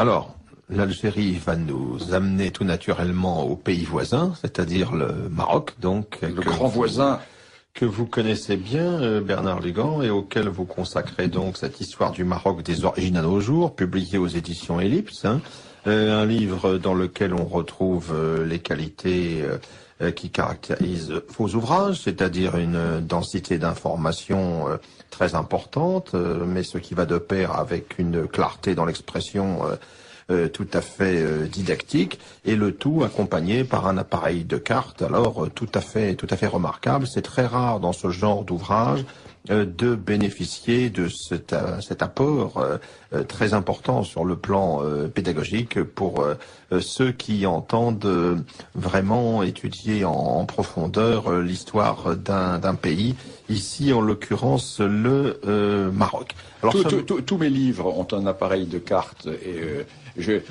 Alors, l'Algérie va nous amener tout naturellement au pays voisin, c'est-à-dire le Maroc, donc. Le grand voisin. Que vous connaissez bien, Bernard Lugan, et auquel vous consacrez donc cette histoire du Maroc des origines à nos jours, publié aux éditions Ellipse, un livre dans lequel on retrouve les qualités qui caractérisent vos ouvrages, c'est-à-dire une densité d'informations très importante, mais ce qui va de pair avec une clarté dans l'expression tout à fait didactique, et le tout accompagné par un appareil de cartes, alors tout à fait remarquable. C'est très rare dans ce genre d'ouvrage de bénéficier de cet apport très important sur le plan pédagogique pour ceux qui entendent vraiment étudier en profondeur l'histoire d'un pays, ici en l'occurrence le Maroc. Alors, tous mes livres ont un appareil de cartes et j'ai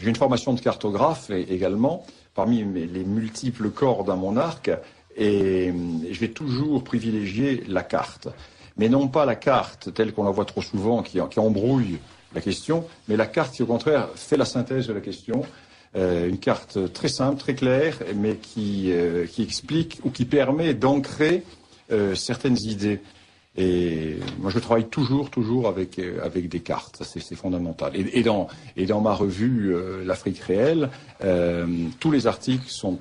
une formation de cartographe également, parmi les multiples cordes à mon arc, et je vais toujours privilégier la carte. Mais non pas la carte telle qu'on la voit trop souvent, qui embrouille la question, mais la carte qui, au contraire, fait la synthèse de la question. Une carte très simple, très claire, mais qui explique ou qui permet d'ancrer certaines idées. Et moi, je travaille toujours avec des cartes. C'est fondamental. Et dans ma revue L'Afrique réelle, tous les articles sont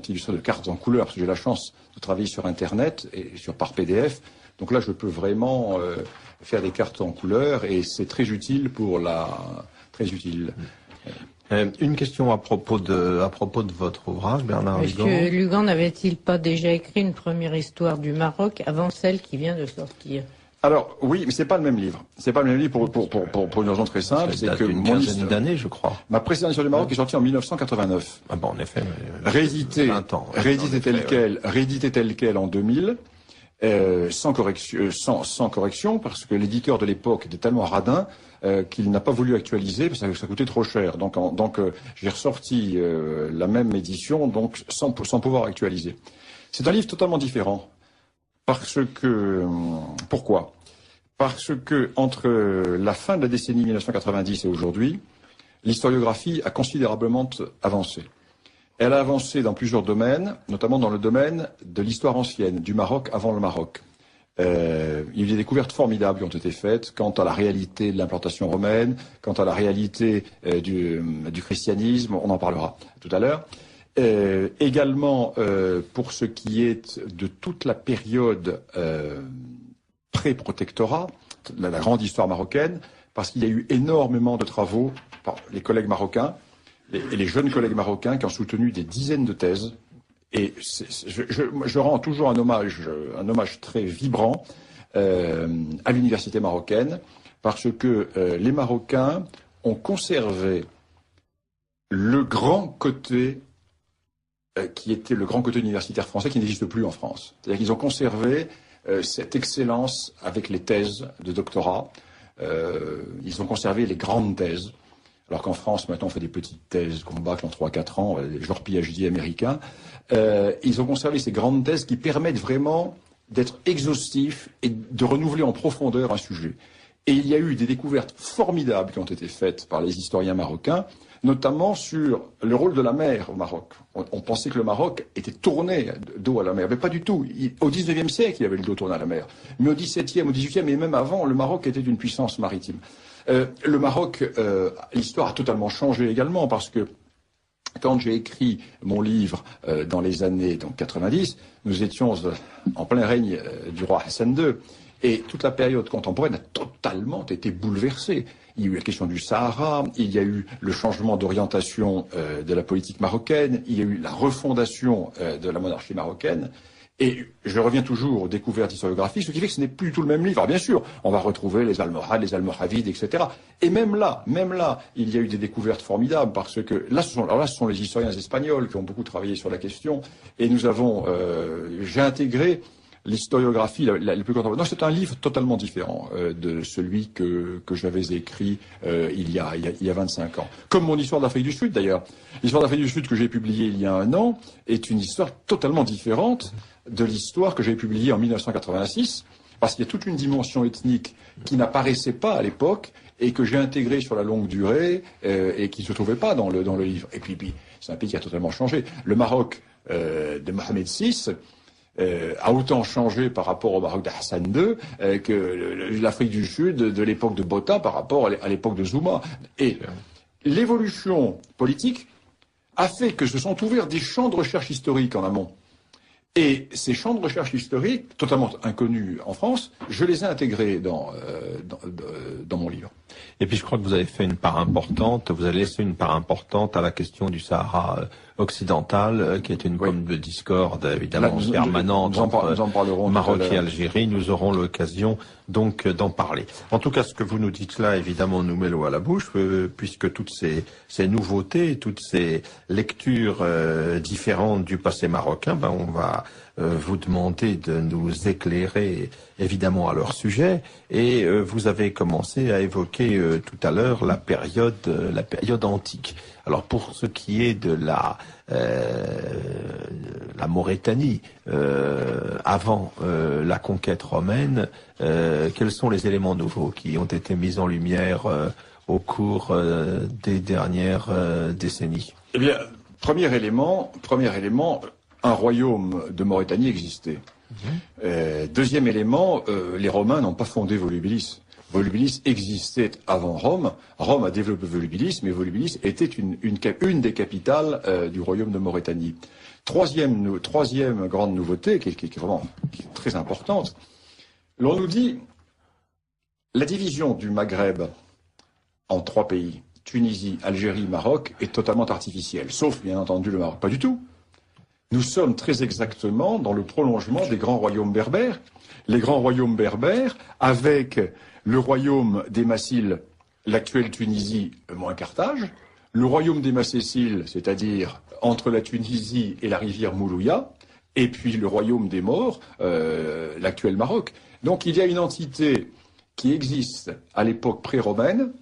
illustrés de cartes en couleur, parce que j'ai la chance de travailler sur Internet et par PDF. Donc là, je peux vraiment faire des cartes en couleur, et c'est très utile très utile. Une question à propos de votre ouvrage, Bernard Lugan. Est-ce que Lugan n'avait-il pas déjà écrit une première histoire du Maroc avant celle qui vient de sortir? Alors oui, mais c'est pas le même livre. C'est pas le même livre pour une raison très simple, c'est que une quinzaine d'années, je crois. Ma précédente histoire du Maroc est sortie en 1989. Ah bon, en effet. Réédité telle quelle en 2000. Sans correction, parce que l'éditeur de l'époque était tellement radin qu'il n'a pas voulu actualiser, parce que ça coûtait trop cher. Donc j'ai ressorti la même édition, donc sans pouvoir actualiser. C'est un livre totalement différent. Pourquoi? Parce que entre la fin de la décennie 1990 et aujourd'hui, l'historiographie a considérablement avancé. Elle a avancé dans plusieurs domaines, notamment dans le domaine de l'histoire ancienne, du Maroc avant le Maroc. Il y a eu des découvertes formidables qui ont été faites quant à la réalité de l'implantation romaine, quant à la réalité du christianisme, on en parlera tout à l'heure. Également, pour ce qui est de toute la période pré-protectorat, la grande histoire marocaine, parce qu'il y a eu énormément de travaux par les collègues marocains, et les jeunes collègues marocains qui ont soutenu des dizaines de thèses. Et je rends toujours un hommage très vibrant à l'université marocaine, parce que les Marocains ont conservé le grand côté qui était le grand côté universitaire français, qui n'existe plus en France. C'est-à-dire qu'ils ont conservé cette excellence avec les thèses de doctorat. Ils ont conservé les grandes thèses. Alors qu'en France, maintenant, on fait des petites thèses qu'on bâcle en 3-4 ans, genre PhD américain. Ils ont conservé ces grandes thèses qui permettent vraiment d'être exhaustifs et de renouveler en profondeur un sujet. Et il y a eu des découvertes formidables qui ont été faites par les historiens marocains, notamment sur le rôle de la mer au Maroc. On pensait que le Maroc était tourné dos à la mer, mais pas du tout. Au XIXe siècle, il y avait le dos tourné à la mer. Mais au XVIIe, au XVIIIe et même avant, le Maroc était une puissance maritime. Le Maroc, l'histoire a totalement changé également, parce que quand j'ai écrit mon livre dans les années 90, nous étions en plein règne du roi Hassan II. Et toute la période contemporaine a totalement été bouleversée. Il y a eu la question du Sahara, il y a eu le changement d'orientation de la politique marocaine, il y a eu la refondation de la monarchie marocaine. Et je reviens toujours aux découvertes historiographiques, ce qui fait que ce n'est plus du tout le même livre. Alors bien sûr, on va retrouver les Almohades, les Almoravides, etc. Et même là, il y a eu des découvertes formidables, parce que là, ce sont les historiens espagnols qui ont beaucoup travaillé sur la question. Et j'ai intégré l'historiographie la plus contemporaine. Non, c'est un livre totalement différent de celui que j'avais écrit il y a 25 ans. Comme mon histoire d'Afrique du Sud, d'ailleurs. L'histoire d'Afrique du Sud que j'ai publiée il y a 1 an est une histoire totalement différente de l'histoire que j'ai publiée en 1986, parce qu'il y a toute une dimension ethnique qui n'apparaissait pas à l'époque et que j'ai intégré sur la longue durée et qui ne se trouvait pas dans le livre. Et puis c'est un pays qui a totalement changé. Le Maroc de Mohamed VI a autant changé par rapport au Maroc d'Hassan II que l'Afrique du Sud de l'époque de Botha par rapport à l'époque de Zuma. Et l'évolution politique a fait que se sont ouverts des champs de recherche historique en amont. Et ces champs de recherche historique, totalement inconnus en France, je les ai intégrés dans mon livre. Et puis je crois que vous avez fait une part importante, vous avez laissé une part importante à la question du Sahara occidental, qui est une colonne de discorde évidemment permanente entre Maroc et Algérie. Nous aurons l'occasion donc d'en parler. En tout cas, ce que vous nous dites là, évidemment, nous met l'eau à la bouche, puisque toutes ces nouveautés, toutes ces lectures différentes du passé marocain, on va vous demander de nous éclairer évidemment à leur sujet. Et vous avez commencé à évoquer tout à l'heure la période antique. Alors pour ce qui est de la Mauritanie avant la conquête romaine, quels sont les éléments nouveaux qui ont été mis en lumière au cours des dernières décennies? Eh bien, premier élément, un royaume de Mauritanie existait. Deuxième élément, les Romains n'ont pas fondé Volubilis. Volubilis existait avant Rome. Rome a développé Volubilis, mais Volubilis était une des capitales du royaume de Mauritanie. Troisième grande nouveauté, qui est vraiment très importante, l'on nous dit la division du Maghreb en 3 pays, Tunisie, Algérie, Maroc, est totalement artificielle, sauf bien entendu le Maroc. Pas du tout. Nous sommes très exactement dans le prolongement des grands royaumes berbères. Les grands royaumes berbères, avec le royaume des Massiles, l'actuelle Tunisie, moins Carthage, le royaume des Macéciles, c'est-à-dire entre la Tunisie et la rivière Moulouya, et puis le royaume des Maures, l'actuel Maroc. Donc il y a une entité qui existe à l'époque pré-romaine,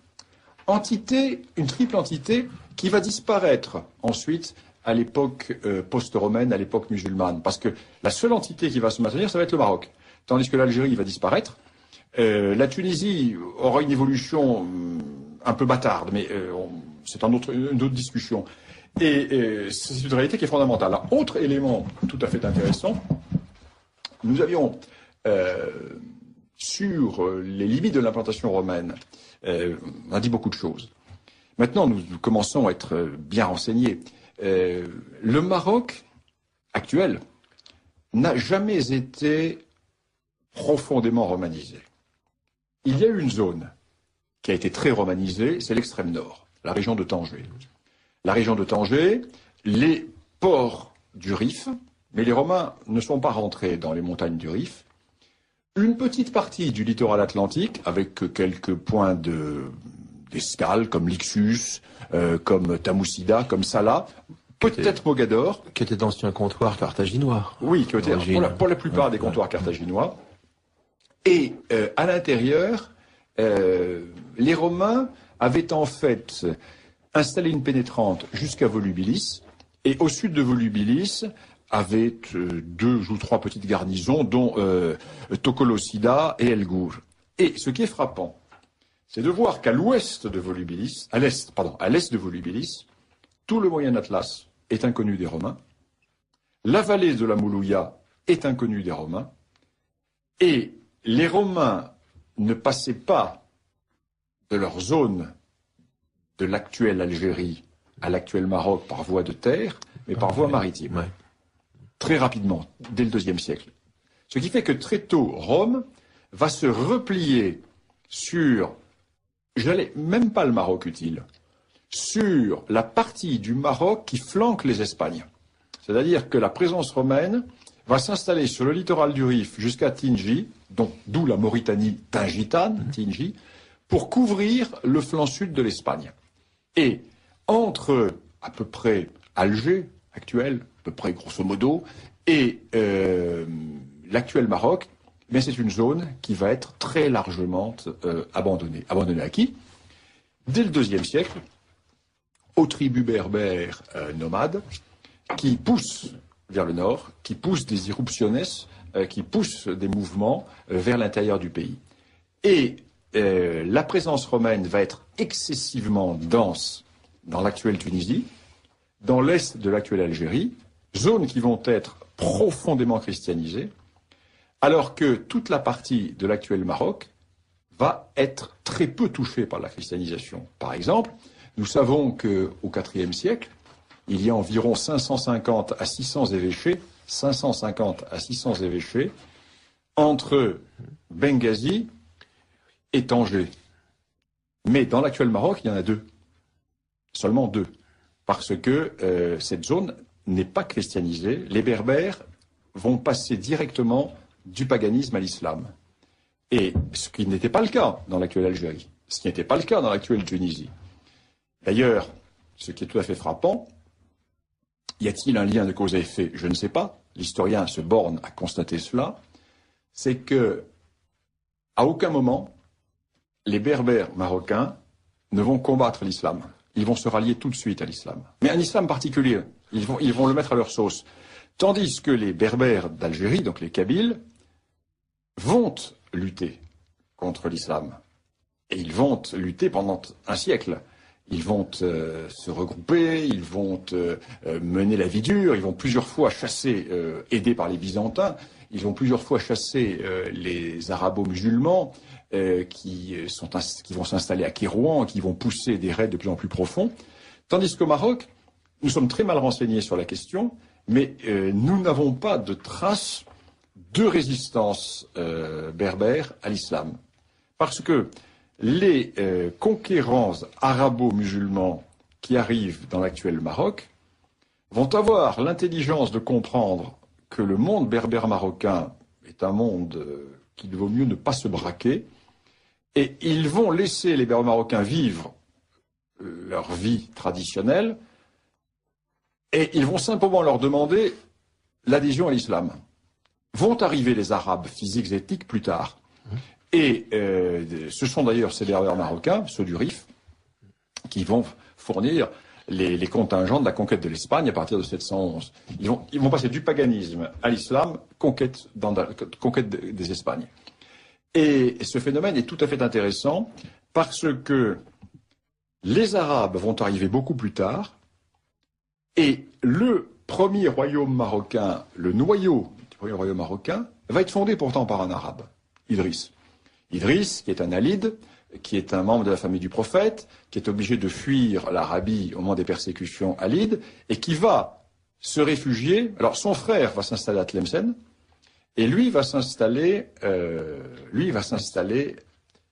une triple entité qui va disparaître ensuite à l'époque post-romaine, à l'époque musulmane. Parce que la seule entité qui va se maintenir, ça va être le Maroc. Tandis que l'Algérie va disparaître. La Tunisie aura une évolution un peu bâtarde, mais c'est une autre discussion. Et c'est une réalité qui est fondamentale. Alors, autre élément tout à fait intéressant, nous avions sur les limites de l'implantation romaine, on a dit beaucoup de choses. Maintenant, nous commençons à être bien renseignés. Le Maroc actuel n'a jamais été profondément romanisé. Il y a eu une zone qui a été très romanisée, c'est l'extrême nord, la région de Tanger. La région de Tanger, les ports du Rif, mais les Romains ne sont pas rentrés dans les montagnes du Rif. Une petite partie du littoral atlantique, avec quelques points d'escale, comme Lixus, comme Tamoussida, comme Salah, peut-être Mogador. Qui était d'anciens comptoirs carthaginois. Oui, qui était pour la plupart des comptoirs carthaginois. Et à l'intérieur, les Romains avaient en fait installé une pénétrante jusqu'à Volubilis, et au sud de Volubilis avaient 2 ou 3 petites garnisons, dont Tokolosida et Elgour. Et ce qui est frappant, c'est de voir qu'à l'ouest de Volubilis, à l'est de Volubilis, tout le Moyen Atlas est inconnu des Romains, la vallée de la Moulouya est inconnue des Romains, et les Romains ne passaient pas de leur zone de l'actuelle Algérie à l'actuel Maroc par voie de terre, mais par voie maritime. Ouais. Très rapidement, dès le IIe siècle. Ce qui fait que très tôt, Rome va se replier sur, même pas le Maroc utile, sur la partie du Maroc qui flanque les Espagnes. C'est-à-dire que la présence romaine va s'installer sur le littoral du Rif jusqu'à Tingi, d'où la Mauritanie tingitane, Tingi, pour couvrir le flanc sud de l'Espagne. Et entre à peu près Alger, actuel, à peu près grosso modo, et l'actuel Maroc, mais c'est une zone qui va être très largement abandonnée. Abandonnée à qui? Dès le IIe siècle, aux tribus berbères nomades, qui poussent vers le nord, qui poussent des irruptionnes, qui poussent des mouvements vers l'intérieur du pays. Et la présence romaine va être excessivement dense dans l'actuelle Tunisie, dans l'est de l'actuelle Algérie, zones qui vont être profondément christianisées, alors que toute la partie de l'actuel Maroc va être très peu touchée par la christianisation. Par exemple, nous savons qu'au IVe siècle, il y a environ 550 à 600 évêchés, 550 à 600 évêchés, entre Benghazi et Tanger. Mais dans l'actuel Maroc, il y en a deux. Seulement deux. Parce que cette zone n'est pas christianisée. Les Berbères vont passer directement du paganisme à l'islam. Et ce qui n'était pas le cas dans l'actuelle Algérie. Ce qui n'était pas le cas dans l'actuelle Tunisie. D'ailleurs, ce qui est tout à fait frappant, y a-t-il un lien de cause à effet? Je ne sais pas. L'historien se borne à constater cela. C'est que, à aucun moment, les Berbères marocains ne vont combattre l'islam. Ils vont se rallier tout de suite à l'islam. Mais un islam particulier. Ils vont le mettre à leur sauce. Tandis que les Berbères d'Algérie, donc les Kabyles, vont lutter contre l'islam. Et ils vont lutter pendant un siècle. Ils vont se regrouper, ils vont mener la vie dure, ils vont plusieurs fois chasser, aidés par les Byzantins, ils vont plusieurs fois chasser les arabo-musulmans qui vont s'installer à Kérouan, qui vont pousser des raids de plus en plus profonds. Tandis qu'au Maroc, nous sommes très mal renseignés sur la question, mais nous n'avons pas de traces de résistance berbère à l'islam. Parce que les conquérants arabo-musulmans qui arrivent dans l'actuel Maroc vont avoir l'intelligence de comprendre que le monde berbère marocain est un monde qu'il vaut mieux ne pas se braquer, et ils vont laisser les Berbères marocains vivre leur vie traditionnelle, et ils vont simplement leur demander l'adhésion à l'islam. Vont arriver les Arabes physiques et ethniques plus tard. Et ce sont d'ailleurs ces Berbères marocains, ceux du Rif, qui vont fournir les contingents de la conquête de l'Espagne à partir de 711. Ils vont passer du paganisme à l'islam, conquête des Espagnes. Et ce phénomène est tout à fait intéressant parce que les Arabes vont arriver beaucoup plus tard et le premier royaume marocain, le noyau du premier royaume marocain, va être fondé pourtant par un Arabe, Idriss. Idriss, qui est un Alide, qui est un membre de la famille du prophète, qui est obligé de fuir l'Arabie au moment des persécutions alides, et qui va se réfugier. Alors son frère va s'installer à Tlemcen, et lui va s'installer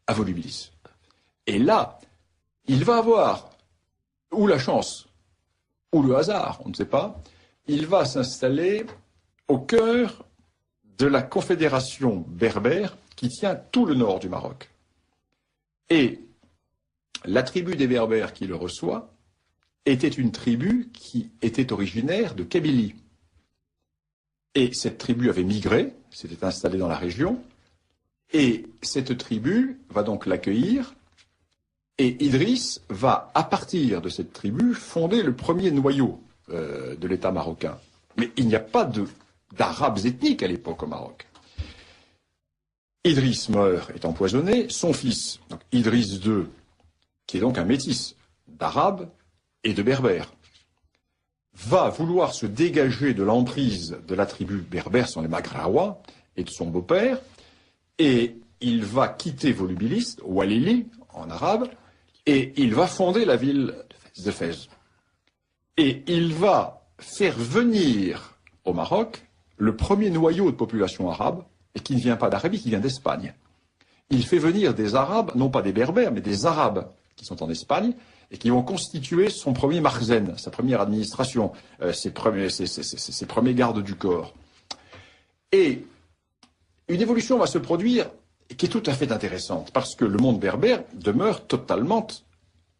à Volubilis. Et là, il va avoir, ou la chance, ou le hasard, on ne sait pas, il va s'installer au cœur de la confédération berbère qui tient tout le nord du Maroc. Et la tribu des Berbères qui le reçoit était une tribu qui était originaire de Kabylie. Et cette tribu avait migré, s'était installée dans la région, et cette tribu va donc l'accueillir, et Idriss va, à partir de cette tribu, fonder le premier noyau de l'État marocain. Mais il n'y a pas d'Arabes ethniques à l'époque au Maroc. Idriss meurt, est empoisonné, son fils, donc Idriss II, qui est donc un métis d'Arabes et de Berbères, va vouloir se dégager de l'emprise de la tribu berbère, sont les Maghraouas, et de son beau-père, et il va quitter Volubilis, Walili, en arabe, et il va fonder la ville de Fès. Et il va faire venir au Maroc le premier noyau de population arabe, et qui ne vient pas d'Arabie, qui vient d'Espagne. Il fait venir des Arabes, non pas des Berbères, mais des Arabes qui sont en Espagne, et qui vont constituer son premier marzen, sa première administration, ses premiers gardes du corps. Et une évolution va se produire qui est tout à fait intéressante, parce que le monde berbère demeure totalement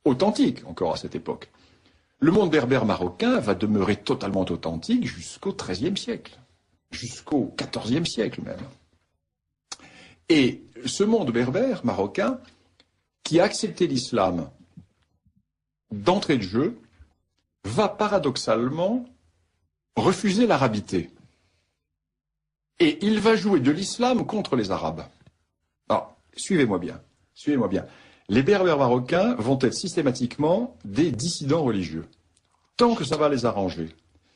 authentique encore à cette époque. Le monde berbère marocain va demeurer totalement authentique jusqu'au XIIIe siècle, jusqu'au XIVe siècle même. Et ce monde berbère marocain, qui a accepté l'islam d'entrée de jeu, va paradoxalement refuser l'arabité. Et il va jouer de l'islam contre les Arabes. Alors, suivez-moi bien. Suivez-moi bien. Les Berbères marocains vont être systématiquement des dissidents religieux, tant que ça va les arranger.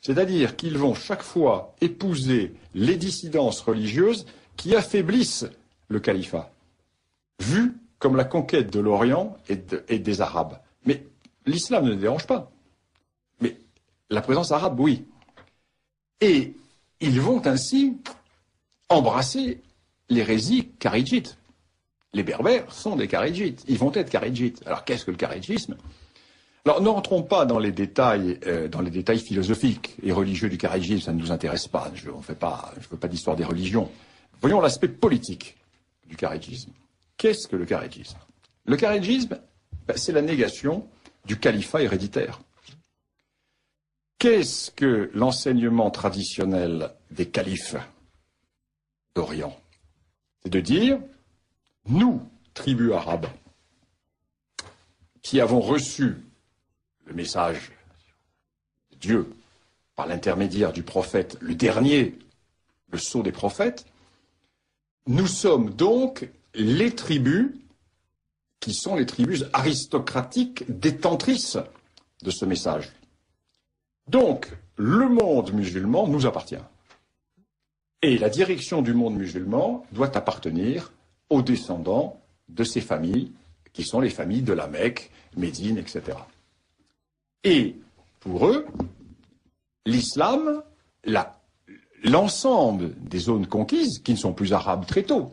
C'est-à-dire qu'ils vont chaque fois épouser les dissidences religieuses qui affaiblissent le califat, vu comme la conquête de l'Orient et des Arabes. Mais l'islam ne les dérange pas. Mais la présence arabe, oui. Et ils vont ainsi embrasser l'hérésie kharidjite. Les Berbères sont des kharidjites. Ils vont être kharidjites. Alors qu'est-ce que le kharidjisme? Alors ne rentrons pas dans les détails philosophiques et religieux du kharidjisme, ça ne nous intéresse pas. Je ne veux pas d'histoire des religions. Voyons l'aspect politique du kharidjisme. Qu'est-ce que le kharidjisme? Le kharidjisme, c'est la négation du califat héréditaire. Qu'est-ce que l'enseignement traditionnel des califes d'Orient? C'est de dire, nous, tribus arabes, qui avons reçu le message de Dieu par l'intermédiaire du prophète, le dernier, le sceau des prophètes, nous sommes donc les tribus qui sont les tribus aristocratiques détentrices de ce message. Donc, le monde musulman nous appartient. Et la direction du monde musulman doit appartenir aux descendants de ces familles, qui sont les familles de la Mecque, Médine, etc. Et pour eux, l'islam, l'ensemble des zones conquises, qui ne sont plus arabes très tôt,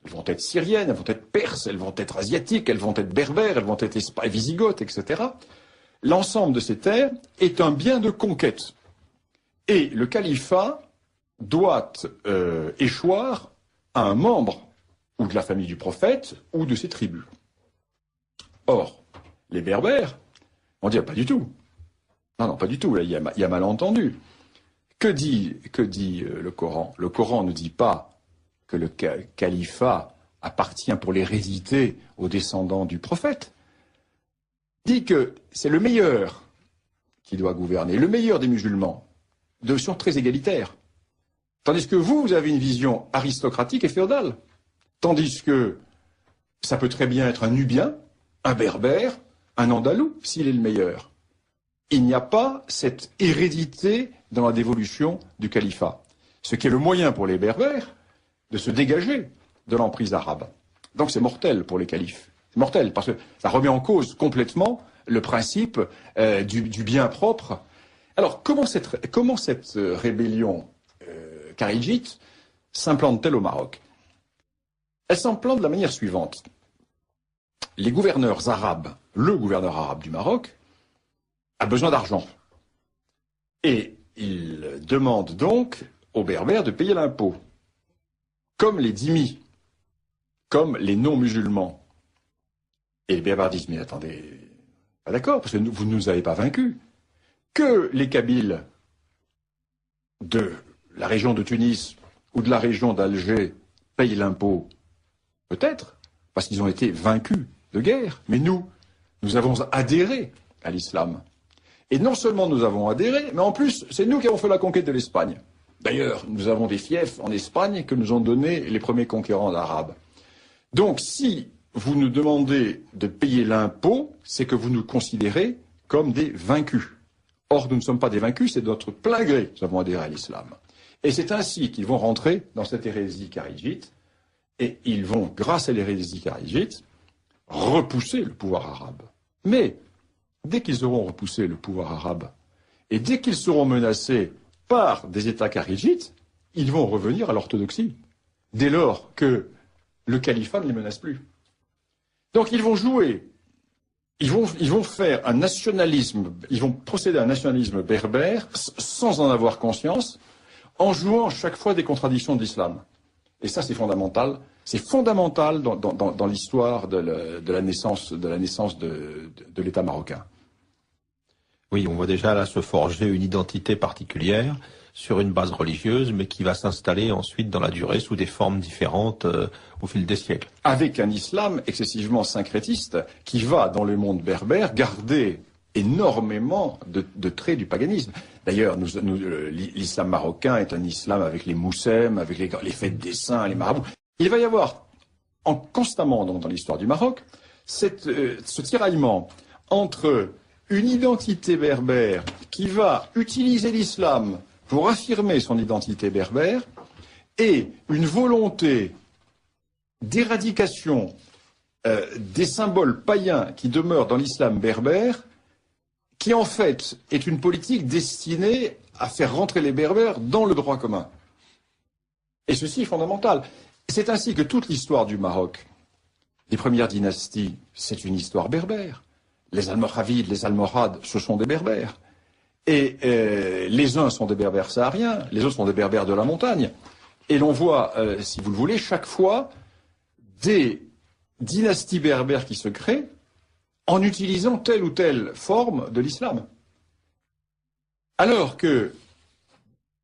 elles vont être syriennes, elles vont être perses, elles vont être asiatiques, elles vont être berbères, elles vont être visigothes, etc. L'ensemble de ces terres est un bien de conquête. Et le califat doit échoir à un membre ou de la famille du prophète ou de ses tribus. Or, les Berbères on dit, pas du tout. Non, pas du tout, là, il y a malentendu. Que dit le Coran? Le Coran ne dit pas que le califat appartient pour l'hérédité aux descendants du prophète. Il dit que c'est le meilleur qui doit gouverner, le meilleur des musulmans, de façon très égalitaire. Tandis que vous avez une vision aristocratique et féodale. Tandis que ça peut très bien être un Nubien, un Berbère, un Andalou, s'il est le meilleur. Il n'y a pas cette hérédité dans la dévolution du califat. Ce qui est le moyen pour les Berbères de se dégager de l'emprise arabe. Donc c'est mortel pour les califes. C'est mortel, parce que ça remet en cause complètement le principe du bien propre. Alors, comment cette rébellion kharidjite s'implante-t-elle au Maroc? Elle s'implante de la manière suivante. Les gouverneurs arabes, le gouverneur arabe du Maroc, a besoin d'argent. Et il demande donc aux Berbères de payer l'impôt, comme les dhimmis, comme les non-musulmans. Et les Berbères disent, mais attendez, pas d'accord, parce que vous ne nous avez pas vaincus. Que les Kabyles de la région de Tunis ou de la région d'Alger payent l'impôt, peut-être, parce qu'ils ont été vaincus de guerre. Mais nous avons adhéré à l'islam. Et non seulement nous avons adhéré, mais en plus, c'est nous qui avons fait la conquête de l'Espagne. D'ailleurs, nous avons des fiefs en Espagne que nous ont donné les premiers conquérants arabes. Donc, si vous nous demandez de payer l'impôt, c'est que vous nous considérez comme des vaincus. Or, nous ne sommes pas des vaincus, c'est de notre plein gré que nous avons adhéré à l'islam. Et c'est ainsi qu'ils vont rentrer dans cette hérésie kharidjite, et ils vont, grâce à l'hérésie kharidjite, repousser le pouvoir arabe. Mais, dès qu'ils auront repoussé le pouvoir arabe, et dès qu'ils seront menacés par des États kharidjites, ils vont revenir à l'orthodoxie, dès lors que le califat ne les menace plus. Donc ils vont jouer, ils vont faire un nationalisme, ils vont procéder à un nationalisme berbère sans en avoir conscience, en jouant chaque fois des contradictions de l'islam. Et ça, c'est fondamental. C'est fondamental dans l'histoire de la naissance de l'État marocain. Oui, on voit déjà là se forger une identité particulière sur une base religieuse, mais qui va s'installer ensuite dans la durée sous des formes différentes au fil des siècles. Avec un islam excessivement syncrétiste qui va, dans le monde berbère, garder énormément de traits du paganisme. D'ailleurs, l'islam marocain est un islam avec les moussem, avec les fêtes des saints, les marabouts. Il va y avoir constamment donc, dans l'histoire du Maroc ce tiraillement entre une identité berbère qui va utiliser l'islam pour affirmer son identité berbère et une volonté d'éradication des symboles païens qui demeurent dans l'islam berbère, qui en fait est une politique destinée à faire rentrer les berbères dans le droit commun. Et ceci est fondamental. C'est ainsi que toute l'histoire du Maroc, des premières dynasties, c'est une histoire berbère. Les Almoravides, les Almohades, ce sont des berbères. Et les uns sont des berbères sahariens, les autres sont des berbères de la montagne. Et l'on voit, si vous le voulez, chaque fois des dynasties berbères qui se créent en utilisant telle ou telle forme de l'islam. Alors que,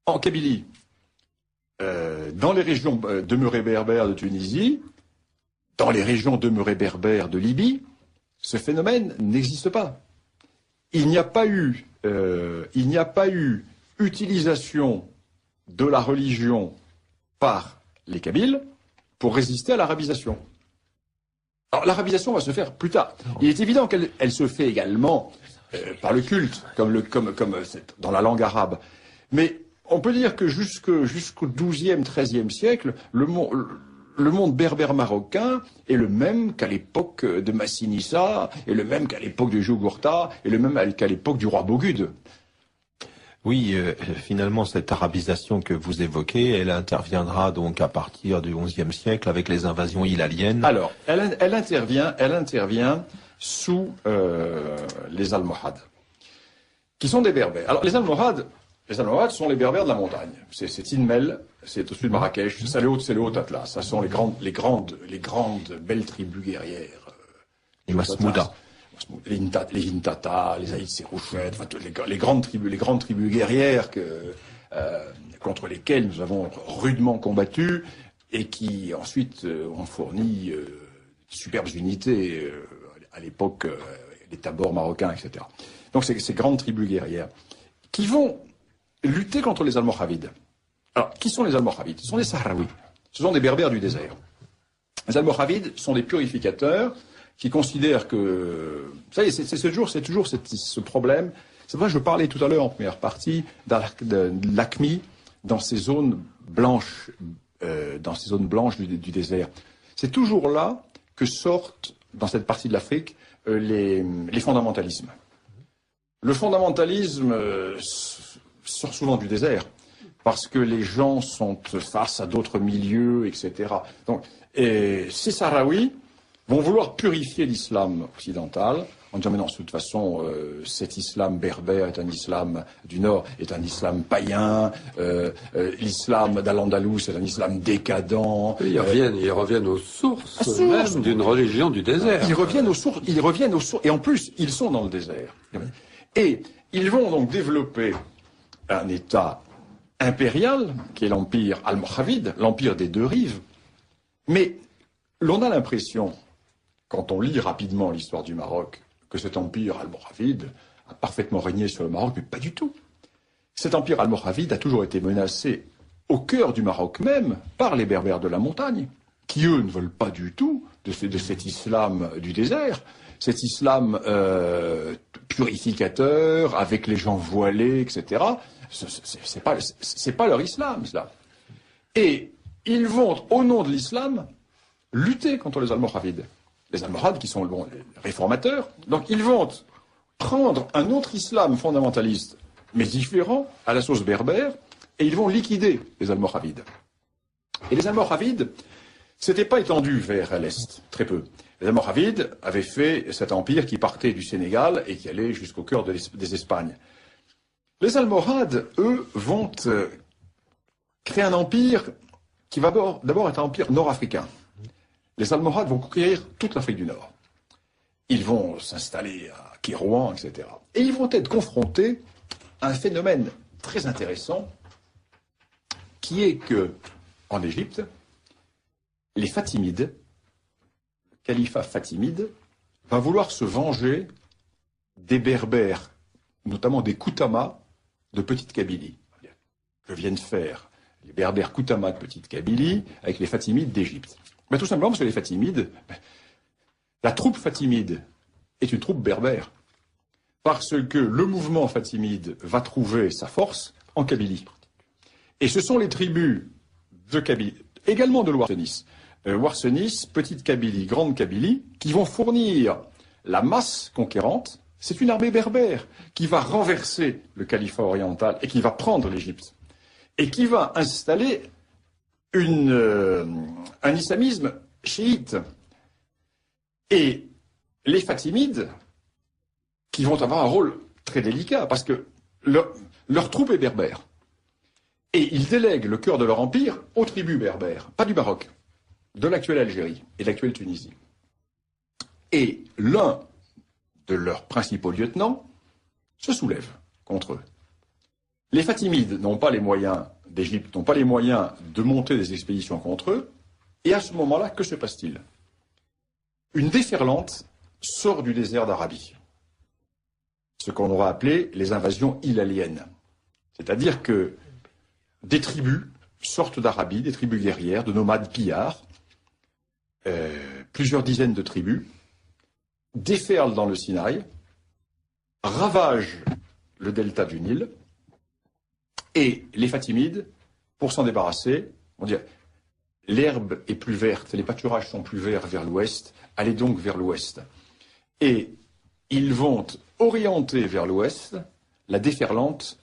en Kabylie, dans les régions demeurées berbères de Tunisie, dans les régions demeurées berbères de Libye, ce phénomène n'existe pas. Il n'y a pas eu utilisation de la religion par les Kabyles pour résister à l'arabisation. Alors l'arabisation va se faire plus tard. Il est évident qu'elle se fait également par le culte, comme dans la langue arabe. Mais on peut dire que jusqu'au XIIe, XIIIe siècle, le monde berbère marocain est le même qu'à l'époque de Massinissa, et le même qu'à l'époque de Jugurtha, et le même qu'à l'époque du roi Bogude. Oui, finalement, cette arabisation que vous évoquez, elle interviendra donc à partir du XIe siècle avec les invasions hilaliennes. Alors, elle intervient sous les Almohades, qui sont des berbères. Alors, les Almohades sont les berbères de la montagne. C'est Inmel, c'est au sud de Marrakech, c'est le Haut Atlas. Ça sont les grandes belles tribus guerrières. Les Masmouda. Les Intata, les Aïd Sérouchouet, enfin, les grandes tribus guerrières contre lesquelles nous avons rudement combattu et qui ensuite ont fourni de superbes unités à l'époque, les Tabors marocains, etc. Donc ces grandes tribus guerrières qui vont lutter contre les Almoravides. Alors, qui sont les Almoravides? Ce sont des Sahraouis. Ce sont des berbères du désert. Les Almoravides sont des purificateurs qui considèrent que... Ça y est, c'est toujours ce problème. C'est vrai que je parlais tout à l'heure en première partie de l'AQMI dans ces zones blanches, du désert. C'est toujours là que sortent, dans cette partie de l'Afrique, les fondamentalismes. Le fondamentalisme sort souvent du désert, parce que les gens sont face à d'autres milieux, etc. Donc, ces Sahraouis vont vouloir purifier l'islam occidental en disant mais non, de toute façon, cet islam berbère est un islam du Nord, est un islam païen, l'islam d'Al-Andalus est un islam décadent. Ils reviennent aux sources même d'une religion du désert. Ils reviennent aux sources, et en plus, ils sont dans le désert. Et ils vont donc développer un État impérial, qui est l'empire almoravide, l'empire des deux rives. Mais l'on a l'impression, quand on lit rapidement l'histoire du Maroc, que cet empire almoravide a parfaitement régné sur le Maroc, mais pas du tout. Cet empire almoravide a toujours été menacé au cœur du Maroc même par les berbères de la montagne, qui eux ne veulent pas du tout de cet islam du désert, cet islam purificateur, avec les gens voilés, etc. C'est pas leur islam, cela. Et ils vont, au nom de l'islam, lutter contre les Almoravides. Les Almohades qui sont les réformateurs. Donc ils vont prendre un autre islam fondamentaliste, mais différent, à la sauce berbère, et ils vont liquider les Almoravides. Et les Almoravides s'étaient pas étendus vers l'Est, très peu. Les Almoravides avaient fait cet empire qui partait du Sénégal et qui allait jusqu'au cœur des Espagnes. Les Almohades, eux, vont créer un empire qui va d'abord être un empire nord-africain. Les Almohades vont conquérir toute l'Afrique du Nord. Ils vont s'installer à Kérouan, etc. Et ils vont être confrontés à un phénomène très intéressant, qui est que, en Égypte, les Fatimides, le califat fatimide, va vouloir se venger des Berbères, notamment des Koutama de Petite Kabylie. Que viennent faire les Berbères Koutama de Petite Kabylie avec les Fatimides d'Égypte. Ben, tout simplement parce que les Fatimides, la troupe fatimide est une troupe berbère. Parce que le mouvement fatimide va trouver sa force en Kabylie. Et ce sont les tribus de Kabylie, également de Loire-Senis, Loire-Senis, Petite Kabylie, Grande Kabylie, qui vont fournir la masse conquérante. C'est une armée berbère qui va renverser le califat oriental et qui va prendre l'Égypte. Et qui va installer un islamisme chiite. Et les Fatimides, qui vont avoir un rôle très délicat, parce que leur troupe est berbère. Et ils délèguent le cœur de leur empire aux tribus berbères, pas du Maroc, de l'actuelle Algérie et de l'actuelle Tunisie. Et l'un de leurs principaux lieutenants se soulève contre eux. Les Fatimides n'ont pas les moyens d'Égypte, n'ont pas les moyens de monter des expéditions contre eux, et à ce moment-là, que se passe-t-il? Une déferlante sort du désert d'Arabie, ce qu'on aura appelé les invasions hilaliennes. C'est-à-dire que des tribus sortent d'Arabie, des tribus guerrières, de nomades pillards, plusieurs dizaines de tribus, déferlent dans le Sinaï, ravagent le delta du Nil, et les Fatimides, pour s'en débarrasser, vont dire l'herbe est plus verte, les pâturages sont plus verts vers l'ouest, allez donc vers l'ouest. Et ils vont orienter vers l'ouest la déferlante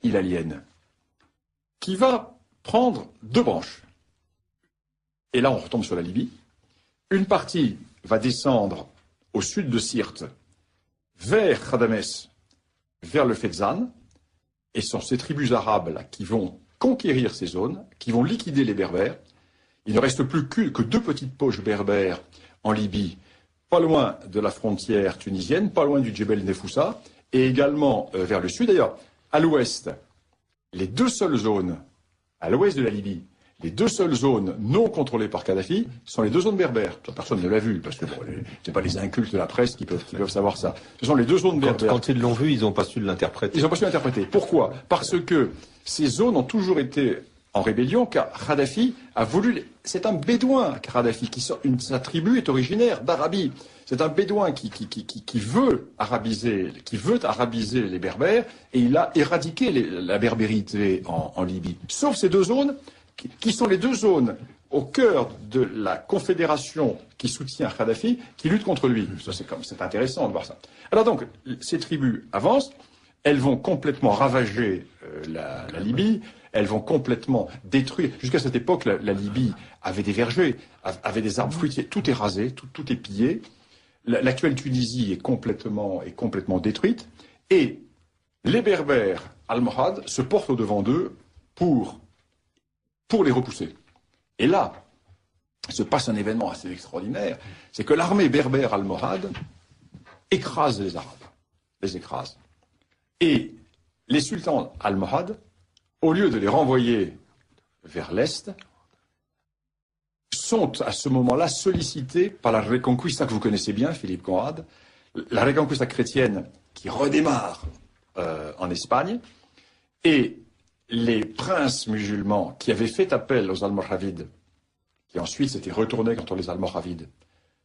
hilalienne, qui va prendre deux branches. Et là, on retombe sur la Libye. Une partie va descendre au sud de Sirte, vers Khadamès, vers le Fezzan, et ce sont ces tribus arabes là, qui vont conquérir ces zones, qui vont liquider les Berbères. Il ne reste plus que deux petites poches berbères en Libye, pas loin de la frontière tunisienne, pas loin du Djebel Nefoussa, et également vers le sud. D'ailleurs, à l'ouest, les deux seules zones, à l'ouest de la Libye, les deux seules zones non contrôlées par Kadhafi sont les deux zones berbères. Personne ne l'a vu, parce que bon, c'est pas les incultes de la presse qui peuvent savoir ça. Ce sont les deux zones berbères. Quand ils l'ont vu, ils n'ont pas su l'interpréter. Ils n'ont pas su l'interpréter. Pourquoi? Parce que ces zones ont toujours été en rébellion, car Kadhafi a voulu... C'est un bédouin, Kadhafi, sa tribu est originaire d'Arabie. C'est un bédouin qui veut arabiser les Berbères, et il a éradiqué la berbérité en Libye. Sauf ces deux zones, qui sont les deux zones au cœur de la confédération qui soutient Kadhafi, qui lutte contre lui. Ça, c'est intéressant de voir ça. Alors donc, ces tribus avancent, elles vont complètement ravager la Libye, elles vont complètement détruire. Jusqu'à cette époque, la Libye avait des vergers, avait des arbres fruitiers. Tout est rasé, tout est pillé. L'actuelle Tunisie est complètement détruite. Et les Berbères almohades se portent au-devant d'eux pour les repousser. Et là, se passe un événement assez extraordinaire, c'est que l'armée berbère almohade écrase les Arabes, les écrase. Et les sultans almohades, au lieu de les renvoyer vers l'Est, sont à ce moment-là sollicités par la Reconquista que vous connaissez bien, Philippe Conrad, la Reconquista chrétienne qui redémarre en Espagne, et les princes musulmans qui avaient fait appel aux Almoravides, qui ensuite s'étaient retournés contre les Almoravides,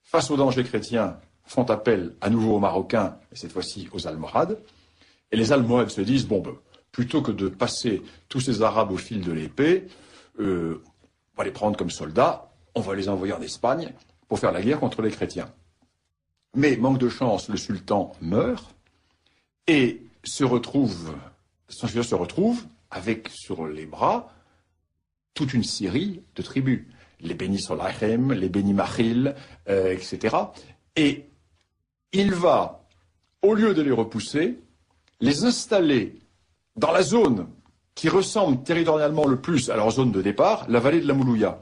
face aux dangers chrétiens, font appel à nouveau aux Marocains, et cette fois-ci aux Almohades, et les Almohades se disent, bon, plutôt que de passer tous ces Arabes au fil de l'épée, on va les prendre comme soldats, on va les envoyer en Espagne pour faire la guerre contre les chrétiens. Mais, manque de chance, le sultan meurt, et son successeur se retrouve avec sur les bras toute une série de tribus. Les Beni Solahem, les Beni Mahil, etc. Et il va, au lieu de les repousser, les installer dans la zone qui ressemble territorialement le plus à leur zone de départ, la vallée de la Moulouya,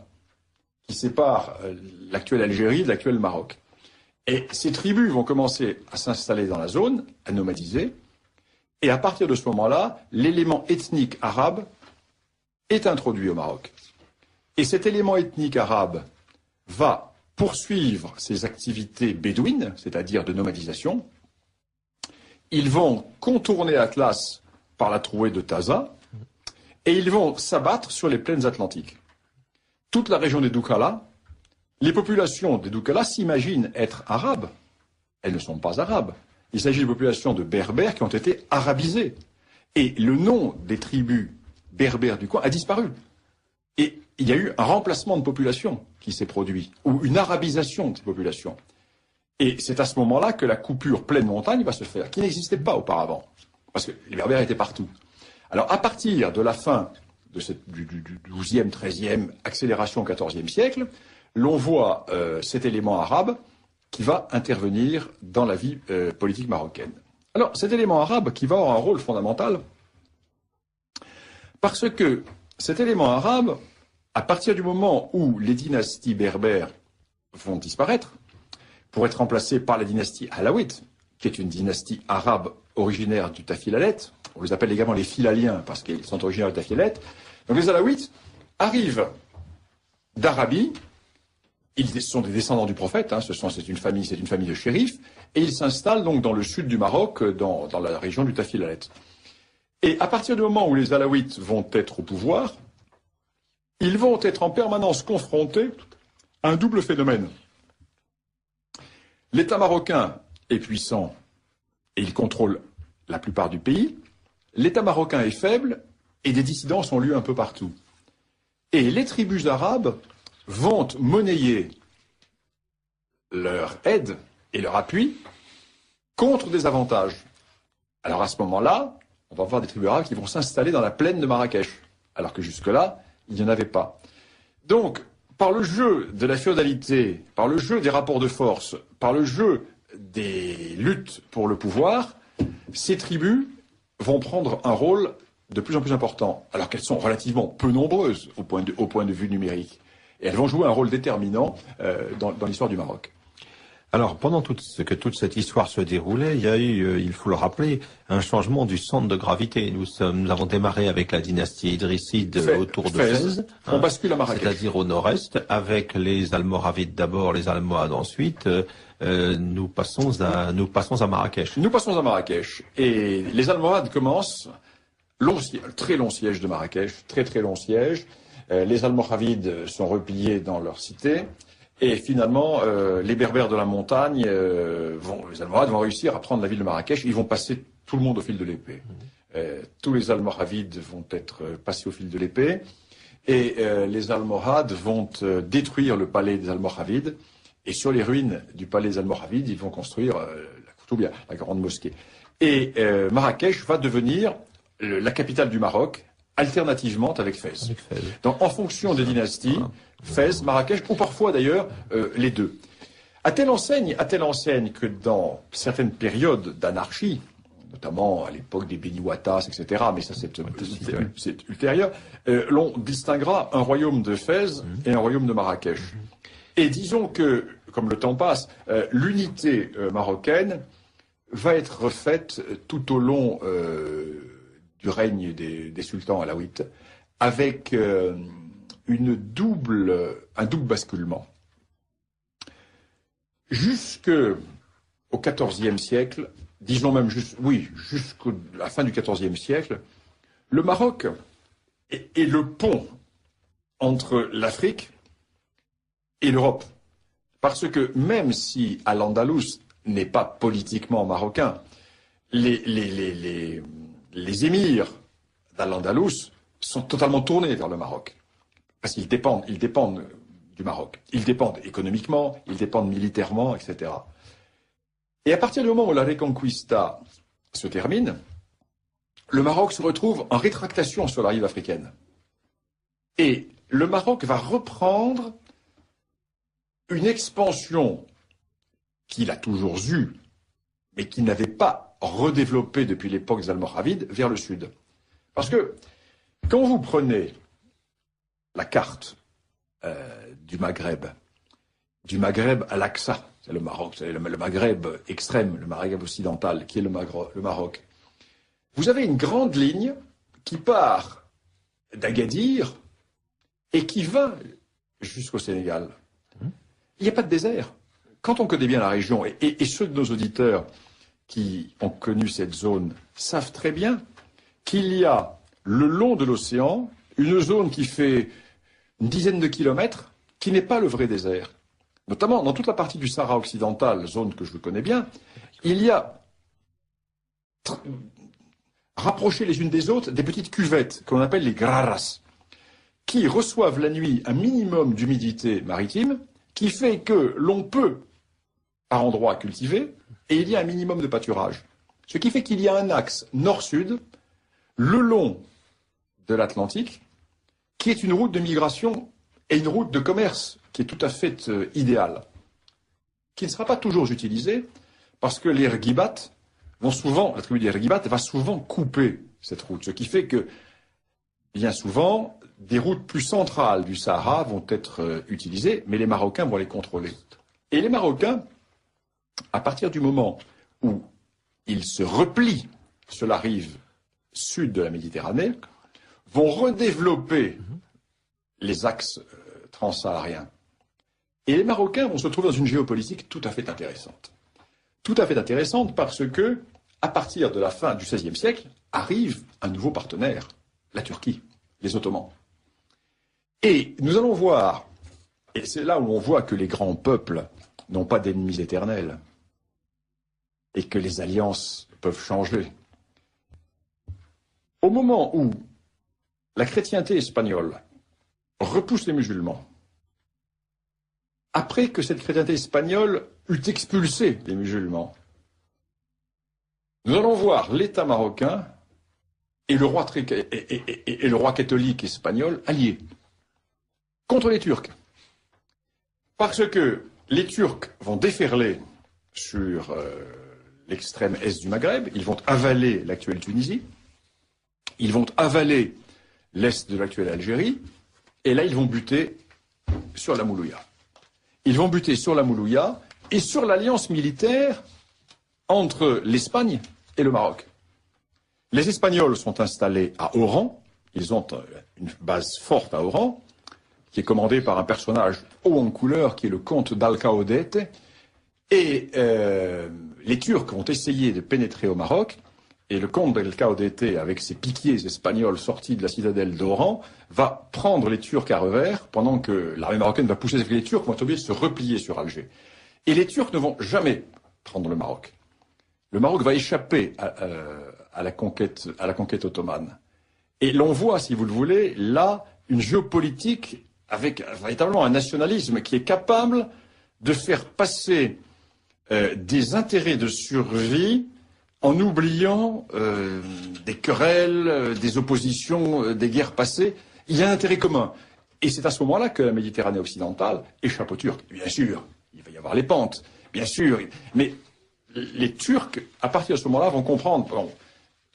qui sépare l'actuelle Algérie de l'actuel Maroc. Et ces tribus vont commencer à s'installer dans la zone, à nomadiser, et à partir de ce moment-là, l'élément ethnique arabe est introduit au Maroc. Et cet élément ethnique arabe va poursuivre ses activités bédouines, c'est-à-dire de nomadisation. Ils vont contourner Atlas par la trouée de Taza, et ils vont s'abattre sur les plaines atlantiques. Toute la région des Doukala Les populations des Doukala s'imaginent être arabes. Elles ne sont pas arabes. Il s'agit de populations de berbères qui ont été arabisées. Et le nom des tribus berbères du coin a disparu. Et il y a eu un remplacement de population qui s'est produit, ou une arabisation de ces populations. Et c'est à ce moment-là que la coupure pleine montagne va se faire, qui n'existait pas auparavant, parce que les berbères étaient partout. Alors à partir de la fin de du 12e, 13e, accélération au 14e siècle, l'on voit cet élément arabe qui va intervenir dans la vie politique marocaine. Alors cet élément arabe qui va avoir un rôle fondamental, parce que cet élément arabe, à partir du moment où les dynasties berbères vont disparaître, pour être remplacées par la dynastie alawite, qui est une dynastie arabe originaire du Tafilalet, on les appelle également les Philaliens parce qu'ils sont originaires du Tafilalet. Donc les alaouites arrivent d'Arabie, ils sont des descendants du prophète, hein, c'est une famille de shérifs, et ils s'installent donc dans le sud du Maroc, dans la région du Tafilalet. Et à partir du moment où les alaouites vont être au pouvoir, ils vont être en permanence confrontés à un double phénomène. L'État marocain est puissant et il contrôle la plupart du pays. L'État marocain est faible et des dissidences ont lieu un peu partout. Et les tribus arabes vont monnayer leur aide et leur appui contre des avantages. Alors à ce moment-là, on va voir des tribus arabes qui vont s'installer dans la plaine de Marrakech, alors que jusque-là, il n'y en avait pas. Donc, par le jeu de la féodalité, par le jeu des rapports de force, par le jeu des luttes pour le pouvoir, ces tribus vont prendre un rôle de plus en plus important, alors qu'elles sont relativement peu nombreuses au point de vue numérique. Et elles vont jouer un rôle déterminant dans l'histoire du Maroc. Alors, pendant toute cette histoire se déroulait, il y a eu, il faut le rappeler, un changement du centre de gravité. Nous avons démarré avec la dynastie idrisside autour de Fès. On bascule à Marrakech. C'est-à-dire au nord-est, avec les Almoravides d'abord, les Almohades ensuite. Nous passons à Marrakech. Nous passons à Marrakech. Et les Almohades commencent, très long siège de Marrakech, très long siège. Les Almoravides sont repliés dans leur cité. Et finalement, les Berbères de la montagne, les Almohades vont réussir à prendre la ville de Marrakech. Ils vont passer tout le monde au fil de l'épée. Tous les Almoravides vont être passés au fil de l'épée. Et les Almohades vont détruire le palais des Almoravides. Et sur les ruines du palais des Almoravides, ils vont construire la grande mosquée. Et Marrakech va devenir la capitale du Maroc, alternativement avec Fès. Donc, en fonction des dynasties, Fès, Marrakech, ou parfois d'ailleurs les deux. À telle enseigne que dans certaines périodes d'anarchie, notamment à l'époque des Beni Wattas, etc., mais ça c'est ultérieur, l'on distinguera un royaume de Fès et un royaume de Marrakech. Et disons que, comme le temps passe, l'unité marocaine va être refaite tout au long du règne des sultans alaouites, avec un double basculement. Jusqu'au XIVe siècle, disons même jusqu'à la fin du XIVe siècle, le Maroc est le pont entre l'Afrique et l'Europe. Parce que même si Al-Andalus n'est pas politiquement marocain, les émirs d'Al-Andalus sont totalement tournés vers le Maroc. Parce qu'ils dépendent du Maroc. Ils dépendent économiquement, ils dépendent militairement, etc. Et à partir du moment où la Reconquista se termine, le Maroc se retrouve en rétractation sur la rive africaine. Et le Maroc va reprendre une expansion qu'il a toujours eue, mais qu'il n'avait pas redéveloppée depuis l'époque des Almoravides, vers le sud. Parce que quand vous prenez la carte du Maghreb à l'Aqsa, c'est le Maroc, c'est le Maghreb extrême, le Maghreb occidental, qui est le Maroc, vous avez une grande ligne qui part d'Agadir et qui va jusqu'au Sénégal. Il n'y a pas de désert. Quand on connaît bien la région, et ceux de nos auditeurs qui ont connu cette zone savent très bien qu'il y a le long de l'océan une zone qui fait une dizaine de kilomètres qui n'est pas le vrai désert. notamment dans toute la partie du Sahara occidental, zone que je connais bien, il y a rapprochées les unes des autres des petites cuvettes qu'on appelle les graras, qui reçoivent la nuit un minimum d'humidité maritime, qui fait que l'on peut, par endroits, cultiver, et il y a un minimum de pâturage. Ce qui fait qu'il y a un axe nord-sud, le long de l'Atlantique, qui est une route de migration et une route de commerce qui est tout à fait idéale, qui ne sera pas toujours utilisée, parce que les Rgibat vont souvent, la tribu des Rgibat va souvent couper cette route, ce qui fait que, bien souvent, des routes plus centrales du Sahara vont être utilisées, mais les Marocains vont les contrôler. Et les Marocains, à partir du moment où ils se replient sur la rive sud de la Méditerranée, vont redévelopper les axes transsahariens. Et les Marocains vont se trouver dans une géopolitique tout à fait intéressante. Tout à fait intéressante parce que, à partir de la fin du XVIe siècle, arrive un nouveau partenaire, la Turquie, les Ottomans. Et nous allons voir, et c'est là où on voit que les grands peuples n'ont pas d'ennemis éternels, et que les alliances peuvent changer. Au moment où la chrétienté espagnole repousse les musulmans, après que cette chrétienté espagnole eut expulsé les musulmans, nous allons voir l'État marocain et le roi catholique espagnol alliés contre les Turcs. Parce que les Turcs vont déferler sur l'extrême est du Maghreb, ils vont avaler l'actuelle Tunisie, ils vont avaler l'est de l'actuelle Algérie, et là ils vont buter sur la Moulouya. Ils vont buter sur la Moulouya et sur l'alliance militaire entre l'Espagne et le Maroc. Les Espagnols sont installés à Oran, ils ont une base forte à Oran, qui est commandée par un personnage haut en couleur, qui est le comte d'Alcaudete, et les Turcs vont essayer de pénétrer au Maroc, et le comte d'Alcaudete, avec ses piquiers espagnols sortis de la citadelle d'Oran, va prendre les Turcs à revers, pendant que l'armée marocaine va pousser, les Turcs vont être obligés de se replier sur Alger. Et les Turcs ne vont jamais prendre le Maroc. Le Maroc va échapper à la conquête ottomane. Et l'on voit, si vous le voulez, là, une géopolitique avec véritablement un nationalisme qui est capable de faire passer des intérêts de survie en oubliant des querelles, des oppositions, des guerres passées. Il y a un intérêt commun. Et c'est à ce moment-là que la Méditerranée occidentale échappe aux Turcs. Bien sûr, il va y avoir les pentes, bien sûr. Mais les Turcs, à partir de ce moment-là, vont comprendre, bon,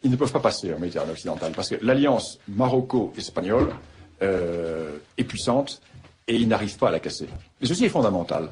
ils ne peuvent pas passer en Méditerranée occidentale, parce que l'alliance maroco-espagnole est puissante, et ils n'arrivent pas à la casser. Mais ceci est fondamental.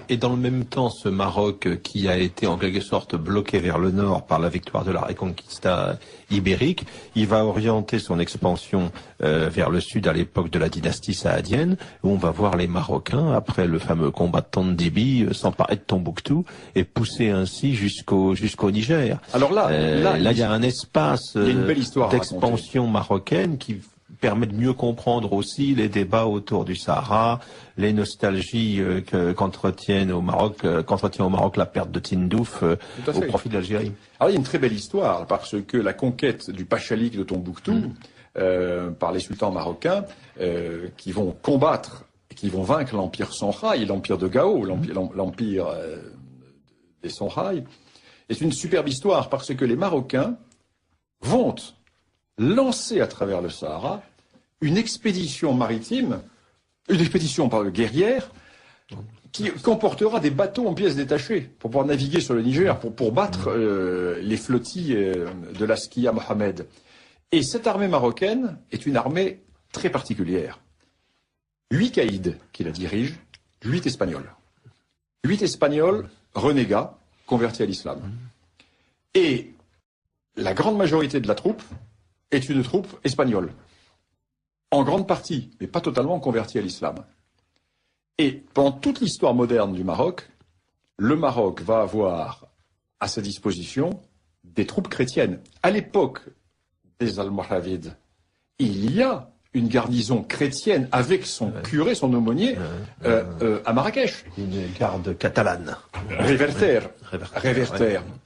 Et dans le même temps, ce Maroc qui a été en quelque sorte bloqué vers le nord par la victoire de la Reconquista ibérique, il va orienter son expansion vers le sud à l'époque de la dynastie saadienne, où on va voir les Marocains, après le fameux combat de Tondibi, s'emparer de Tombouctou et pousser ainsi jusqu'au Niger. Alors là, il y a un espace d'expansion marocaine qui permet de mieux comprendre aussi les débats autour du Sahara, les nostalgies qu'entretient au Maroc la perte de Tindouf au profit de l'Algérie. Alors il y a une très belle histoire, parce que la conquête du Pachalik de Tombouctou par les sultans marocains qui vont combattre, qui vont vaincre l'empire Songhai, l'empire de Gao, l'empire des Songhai, est une superbe histoire, parce que les Marocains vont lancer à travers le Sahara une expédition maritime, une expédition guerrière, qui comportera des bateaux en pièces détachées pour pouvoir naviguer sur le Niger, pour battre les flottilles de l'Askia Mohamed. Et cette armée marocaine est une armée très particulière. 8 caïds qui la dirigent, 8 Espagnols. 8 Espagnols renégats, convertis à l'islam. Et la grande majorité de la troupe est une troupe espagnole, en grande partie, mais pas totalement convertie à l'islam. Et pendant toute l'histoire moderne du Maroc, le Maroc va avoir à sa disposition des troupes chrétiennes. À l'époque des Almoravides, il y a une garnison chrétienne avec son curé, son aumônier, à Marrakech. Une garde catalane. Réverter.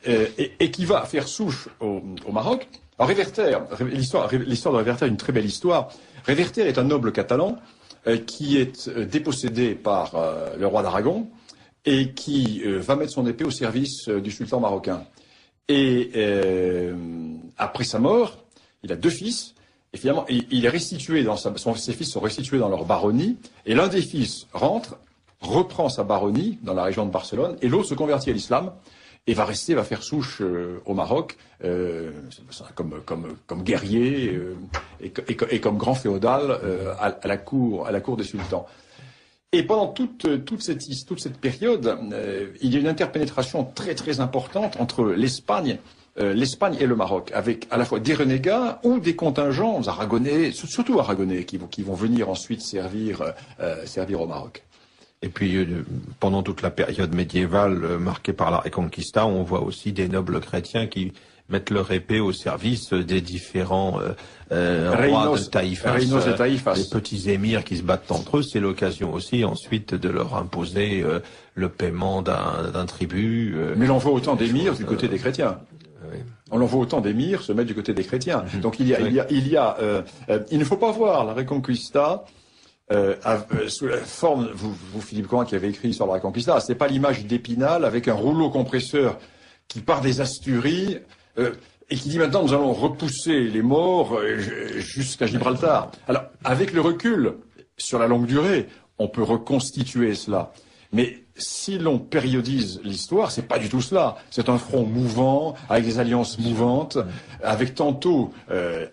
Et qui va faire souche au Maroc. Alors Réverter, l'histoire de Réverter est une très belle histoire. Réverter est un noble catalan qui est dépossédé par le roi d'Aragon et qui va mettre son épée au service du sultan marocain. Et après sa mort, il a 2 fils. Et finalement, il est restitué ses fils sont restitués dans leur baronnie. Et l'un des fils rentre, reprend sa baronnie dans la région de Barcelone, et l'autre se convertit à l'islam et va faire souche au Maroc comme guerrier et comme grand féodal à la cour des sultans. Et pendant toute cette période, il y a une interpénétration très très importante entre l'Espagne et le Maroc, avec à la fois des renégats ou des contingents aragonais, surtout aragonais, qui vont venir ensuite servir au Maroc. Et puis, pendant toute la période médiévale marquée par la Reconquista, on voit aussi des nobles chrétiens qui mettent leur épée au service des différents rois de Taïfas, les petits émirs qui se battent entre eux. C'est l'occasion aussi ensuite de leur imposer le paiement d'un tribut. Mais l'on voit autant d'émirs du côté des chrétiens. Oui. On en voit autant d'émirs se mettre du côté des chrétiens. Donc il ne faut pas voir la Reconquista sous la forme, vous Philippe Coin qui avez écrit sur la Reconquista, c'est pas l'image d'Épinal avec un rouleau compresseur qui part des Asturies et qui dit maintenant nous allons repousser les morts jusqu'à Gibraltar. Alors avec le recul sur la longue durée, on peut reconstituer cela, mais si l'on périodise l'histoire, c'est pas du tout cela. C'est un front mouvant, avec des alliances mouvantes, avec tantôt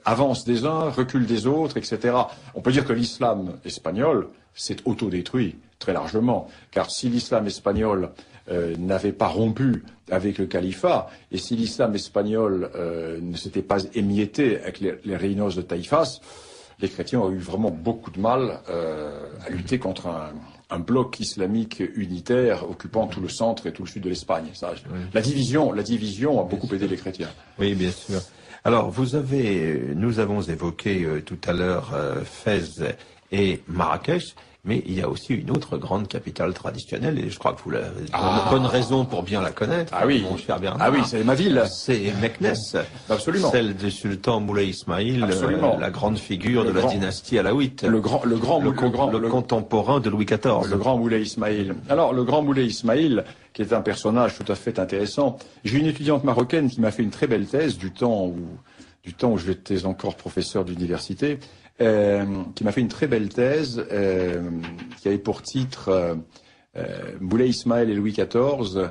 avance des uns, recul des autres, etc. On peut dire que l'islam espagnol s'est autodétruit très largement, car si l'islam espagnol n'avait pas rompu avec le califat, et si l'islam espagnol ne s'était pas émietté avec les reinos de Taïfas, les chrétiens ont eu vraiment beaucoup de mal à lutter contre un bloc islamique unitaire occupant tout le centre et tout le sud de l'Espagne. Oui. La division a beaucoup aidé les chrétiens. Oui, bien sûr. Alors, nous avons évoqué tout à l'heure Fès et Marrakech, mais il y a aussi une autre grande capitale traditionnelle, et je crois que vous avez une bonne raison pour bien la connaître, mon cher Bernard. Ah oui, c'est ma ville. C'est Meknès. Absolument. Celle du sultan Moulay Ismaïl, la grande figure de la dynastie alaouite. Le contemporain de Louis XIV. Le grand Moulay Ismaïl. Alors, le grand Moulay Ismaïl, qui est un personnage tout à fait intéressant. J'ai une étudiante marocaine qui m'a fait une très belle thèse du temps où j'étais encore professeur d'université. Qui m'a fait une très belle thèse qui avait pour titre Moulay Ismaïl et Louis XIV,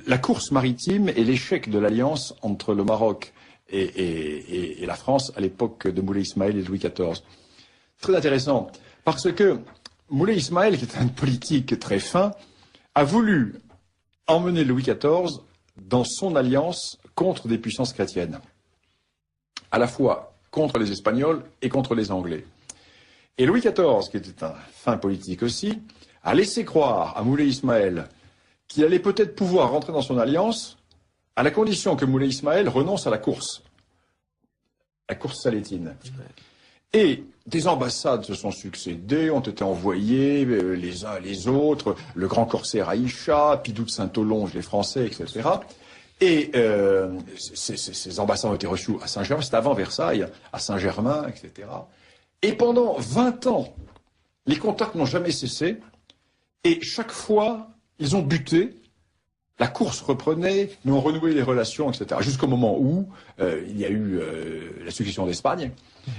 la course maritime et l'échec de l'alliance entre le Maroc et la France à l'époque de Moulay Ismaïl et Louis XIV. Très intéressant, parce que Moulay Ismaïl, qui est un politique très fin, a voulu emmener Louis XIV dans son alliance contre des puissances chrétiennes, à la fois contre les Espagnols et contre les Anglais. Et Louis XIV, qui était un fin politique aussi, a laissé croire à Moulay Ismaïl qu'il allait peut-être pouvoir rentrer dans son alliance à la condition que Moulay Ismaïl renonce à la course salétine. Et des ambassades se sont succédées, ont été envoyées les uns les autres, le grand corsaire Aïcha, Pidou de Saint-Olonge, les Français, etc. Et ces ambassades ont été reçues à Saint-Germain, c'était avant Versailles, à Saint-Germain, etc. Et pendant 20 ans, les contacts n'ont jamais cessé, et chaque fois, ils ont buté, la course reprenait, nous ont renoué les relations, etc. Jusqu'au moment où il y a eu la succession d'Espagne,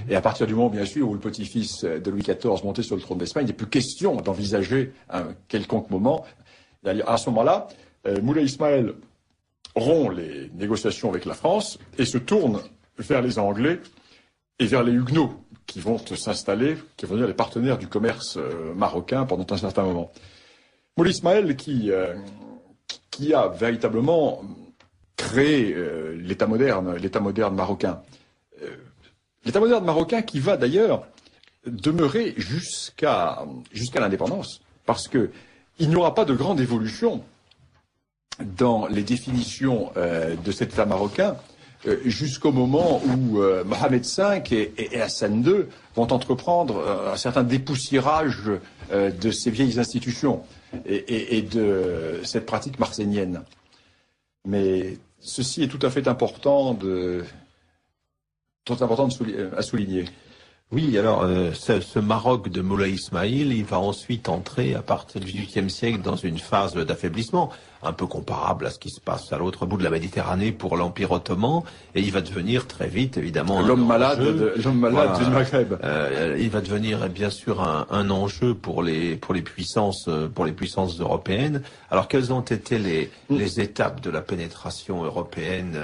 et à partir du moment, bien sûr, où le petit-fils de Louis XIV montait sur le trône d'Espagne, il n'est plus question d'envisager un quelconque moment. À ce moment-là, Moulay Ismaïl rompt les négociations avec la France et se tourne vers les Anglais et vers les Huguenots qui vont s'installer, qui vont devenir les partenaires du commerce marocain pendant un certain moment. Moulay Ismaïl qui a véritablement créé l'État moderne marocain. L'État moderne marocain qui va d'ailleurs demeurer jusqu'à l'indépendance, parce que il n'y aura pas de grande évolution dans les définitions de cet État marocain jusqu'au moment où Mohamed V et Hassan II vont entreprendre un certain dépoussiérage de ces vieilles institutions et de cette pratique marzénienne. Mais ceci est tout à fait important à souligner. Oui, alors ce Maroc de Moulay Ismaïl, il va ensuite entrer à partir du XVIIIe siècle dans une phase d'affaiblissement, un peu comparable à ce qui se passe à l'autre bout de la Méditerranée pour l'Empire ottoman, et il va devenir très vite, évidemment, l'homme malade du Maghreb. Il va devenir bien sûr un enjeu pour les puissances européennes. Alors quelles ont été les étapes de la pénétration européenne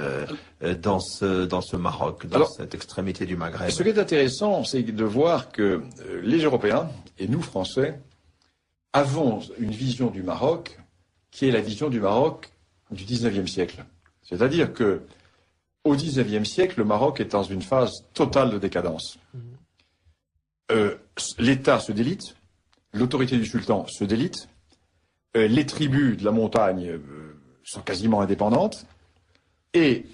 dans ce Maroc, dans cette extrémité du Maghreb? Ce qui est intéressant, c'est de voir que les Européens et nous Français avons une vision du Maroc qui est la vision du Maroc du XIXe siècle. C'est-à-dire que au XIXe siècle, le Maroc est dans une phase totale de décadence. L'État se délite, l'autorité du sultan se délite, les tribus de la montagne sont quasiment indépendantes, et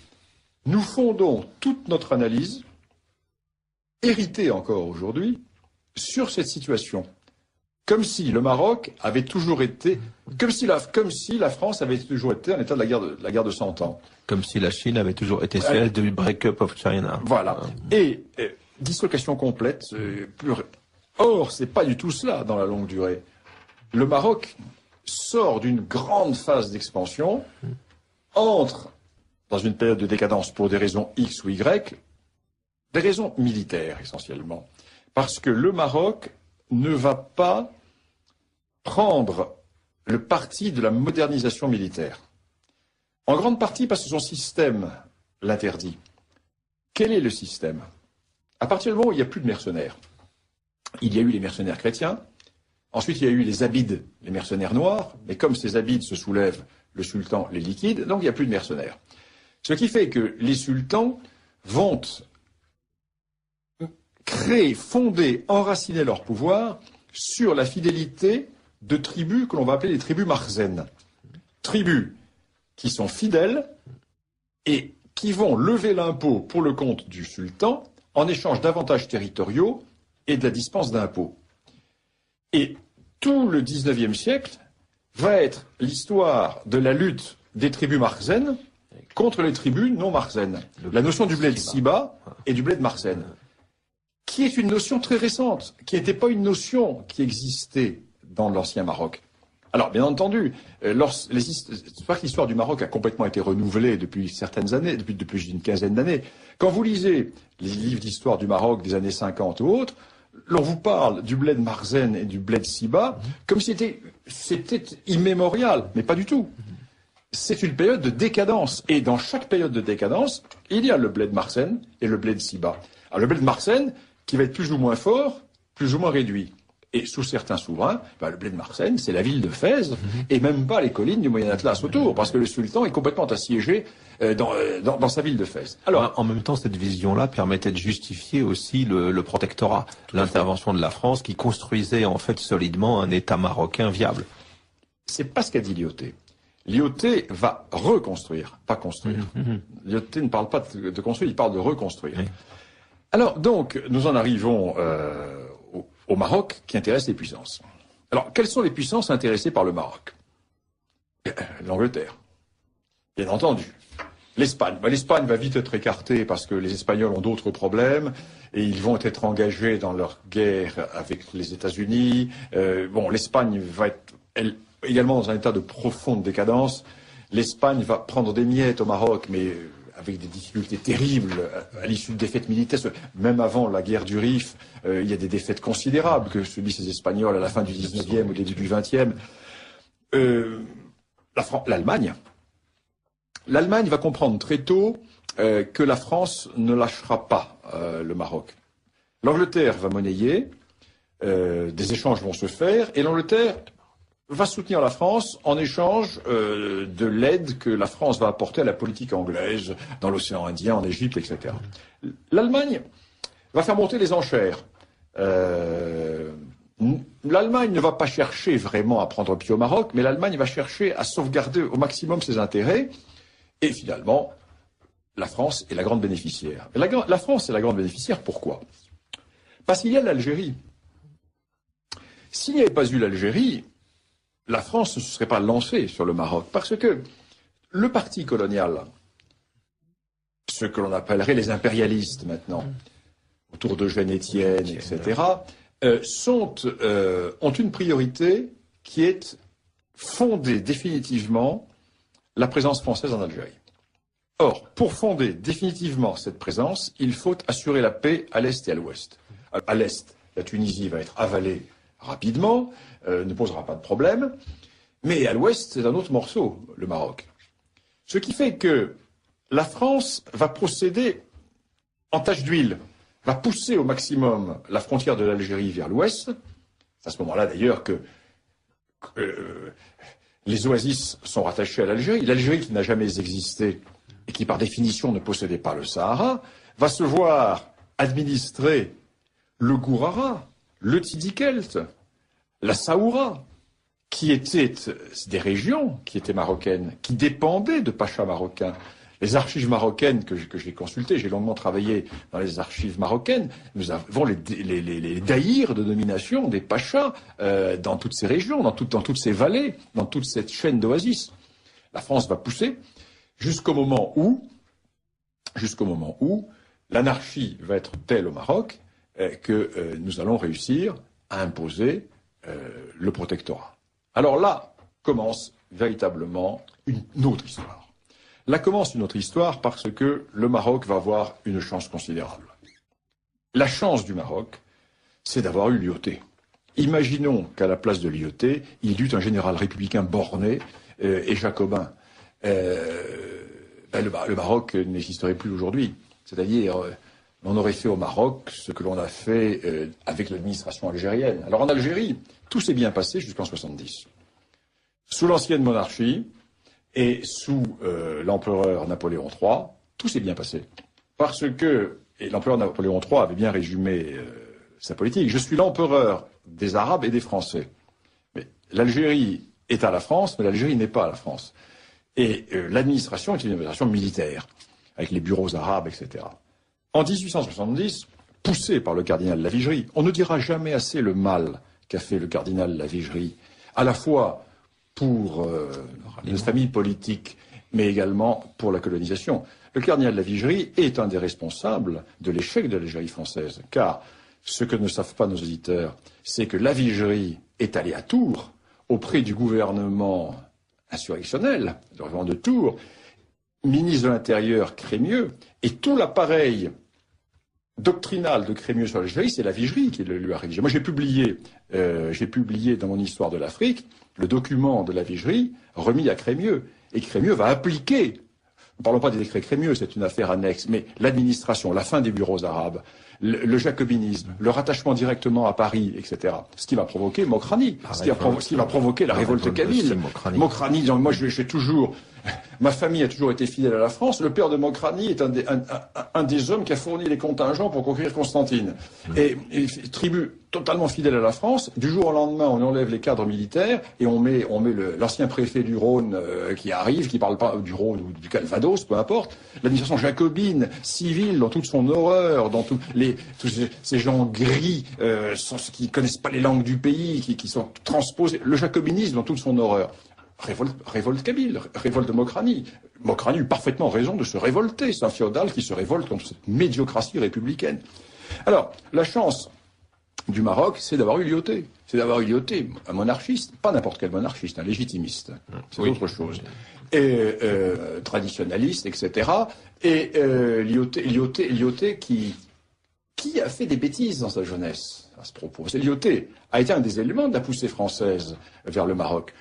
nous fondons toute notre analyse, héritée encore aujourd'hui, sur cette situation. Comme si le Maroc avait toujours été, comme si la France avait toujours été en état de la guerre de 100 ans. Comme si la Chine avait toujours été celle du break-up of China. Voilà. Et dislocation complète. Or, c'est pas du tout cela dans la longue durée. Le Maroc sort d'une grande phase d'expansion, entre dans une période de décadence pour des raisons X ou Y, des raisons militaires essentiellement. Parce que le Maroc ne va pas prendre le parti de la modernisation militaire. En grande partie parce que son système l'interdit. Quel est le système? À partir du moment où il n'y a plus de mercenaires, il y a eu les mercenaires chrétiens, ensuite il y a eu les abides, les mercenaires noirs, mais comme ces abides se soulèvent, le sultan les liquide, donc il n'y a plus de mercenaires. Ce qui fait que les sultans vont créer, fonder, enraciner leur pouvoir sur la fidélité de tribus que l'on va appeler les tribus marzènes. Tribus qui sont fidèles et qui vont lever l'impôt pour le compte du sultan en échange d'avantages territoriaux et de la dispense d'impôts. Et tout le XIXe siècle va être l'histoire de la lutte des tribus marzènes contre les tribus non marzènes. La notion du bled Siba et du bled marzène, qui est une notion très récente, qui n'était pas une notion qui existait dans l'ancien Maroc. Alors, bien entendu, c'est pas que l'histoire du Maroc a complètement été renouvelée depuis certaines années, depuis une quinzaine d'années. Quand vous lisez les livres d'histoire du Maroc des années 50 ou autres, l'on vous parle du bled marzène et du bled Siba comme si c'était immémorial, mais pas du tout. C'est une période de décadence. Et dans chaque période de décadence, il y a le bled marzène et le bled Siba. Alors, le bled marzène, qui va être plus ou moins fort, plus ou moins réduit. Et sous certains souverains, le bled marzène, c'est la ville de Fès, et même pas les collines du Moyen Atlas autour, parce que le sultan est complètement assiégé dans sa ville de Fès. Alors, en même temps, cette vision-là permettait de justifier aussi le protectorat, l'intervention de la France, qui construisait en fait solidement un État marocain viable. C'est pas ce qu'a dit Lyautey. Lyautey va reconstruire, pas construire. Lyautey ne parle pas de construire, il parle de reconstruire. Oui. Alors, donc, nous en arrivons au Maroc qui intéresse les puissances. Alors, quelles sont les puissances intéressées par le Maroc? L'Angleterre, bien entendu. L'Espagne. L'Espagne va vite être écartée parce que les Espagnols ont d'autres problèmes et ils vont être engagés dans leur guerre avec les États-Unis. L'Espagne va être également dans un état de profonde décadence. L'Espagne va prendre des miettes au Maroc, mais avec des difficultés terribles à l'issue de défaites militaires. Même avant la guerre du Rif, il y a des défaites considérables que subissent les Espagnols à la fin du 19e, au début du 20e. L'Allemagne. L'Allemagne va comprendre très tôt que la France ne lâchera pas le Maroc. L'Angleterre va monnayer, des échanges vont se faire, et l'Angleterre va soutenir la France en échange de l'aide que la France va apporter à la politique anglaise dans l'océan Indien, en Égypte, etc. L'Allemagne va faire monter les enchères. L'Allemagne ne va pas chercher vraiment à prendre pied au Maroc, mais l'Allemagne va chercher à sauvegarder au maximum ses intérêts. Et finalement, la France est la grande bénéficiaire. Et la France est la grande bénéficiaire, pourquoi? Parce qu'il y a l'Algérie. S'il n'y avait pas eu l'Algérie, la France ne se serait pas lancée sur le Maroc. Parce que le parti colonial, ce que l'on appellerait les impérialistes maintenant, autour d'Eugène Étienne, etc., ont une priorité qui est fonder définitivement la présence française en Algérie. Or, pour fonder définitivement cette présence, il faut assurer la paix à l'Est et à l'Ouest. À l'Est, la Tunisie va être avalée rapidement, ne posera pas de problème, mais à l'Ouest, c'est un autre morceau, le Maroc. Ce qui fait que la France va procéder en tâche d'huile, va pousser au maximum la frontière de l'Algérie vers l'Ouest. C'est à ce moment-là, d'ailleurs, que les oasis sont rattachées à l'Algérie. L'Algérie, qui n'a jamais existé et qui, par définition, ne possédait pas le Sahara, va se voir administrer le Gourara, le Tidikelt, la Saoura, qui étaient des régions qui étaient marocaines, qui dépendaient de pachas marocains. Les archives marocaines que j'ai consultées, j'ai longuement travaillé dans les archives marocaines, nous avons les daïrs de domination des pachas dans toutes ces régions, dans toutes ces vallées, dans toute cette chaîne d'oasis. La France va pousser jusqu'au moment où l'anarchie va être telle au Maroc que nous allons réussir à imposer le protectorat. Alors là commence véritablement une autre histoire. Là commence une autre histoire parce que le Maroc va avoir une chance considérable. La chance du Maroc, c'est d'avoir eu l'IOT. Imaginons qu'à la place de l'IOT, il y eut un général républicain borné et jacobin. Le Maroc n'existerait plus aujourd'hui. C'est-à-dire, on aurait fait au Maroc ce que l'on a fait avec l'administration algérienne. Alors en Algérie, tout s'est bien passé jusqu'en 70. Sous l'ancienne monarchie et sous l'empereur Napoléon III, tout s'est bien passé. Parce que, et l'empereur Napoléon III avait bien résumé sa politique, je suis l'empereur des Arabes et des Français. Mais l'Algérie est à la France, mais l'Algérie n'est pas à la France. Et l'administration est une administration militaire, avec les bureaux arabes, etc. En 1870, poussé par le cardinal Lavigerie, on ne dira jamais assez le mal qu'a fait le cardinal Lavigerie, à la fois pour notre famille politique, mais également pour la colonisation. Le cardinal Lavigerie est un des responsables de l'échec de l'Algérie française, car ce que ne savent pas nos auditeurs, c'est que Lavigerie est allé à Tours, auprès du gouvernement insurrectionnel, le gouvernement de Tours, ministre de l'Intérieur Crémieux, et tout l'appareil doctrinal de Crémieux sur l'Algérie, c'est Lavigerie qui lui a rédigé. Moi, j'ai publié dans mon histoire de l'Afrique le document de Lavigerie remis à Crémieux. Et Crémieux va appliquer, ne parlons pas des décrets Crémieux, c'est une affaire annexe, mais l'administration, la fin des bureaux arabes, le jacobinisme, le rattachement directement à Paris, etc. Ce qui va provoquer Mokrani, ce qui va provoquer la révolte kabyle. Mokrani, moi j'ai toujours... Ma famille a toujours été fidèle à la France. Le père de Mokrani est un des hommes qui a fourni les contingents pour conquérir Constantine. Et tribu totalement fidèle à la France. Du jour au lendemain, on enlève les cadres militaires et on met l'ancien préfet du Rhône qui arrive, qui parle pas du Rhône ou du Calvados, peu importe. L'administration jacobine, civile, dans toute son horreur, dans tous ces gens gris qui connaissent pas les langues du pays, qui sont transposés. Le jacobinisme dans toute son horreur. Révolte kabyle, révolte de Mokrani. Mokrani eut parfaitement raison de se révolter. C'est un féodal qui se révolte contre cette médiocratie républicaine. Alors, la chance du Maroc, c'est d'avoir eu l'IOT. C'est d'avoir eu l'IOT, un monarchiste, pas n'importe quel monarchiste, un légitimiste. C'est autre chose. Et traditionnaliste, etc. Et l'IOT qui a fait des bêtises dans sa jeunesse, à ce propos. L'IOT a été un des éléments de la poussée française vers le Maroc.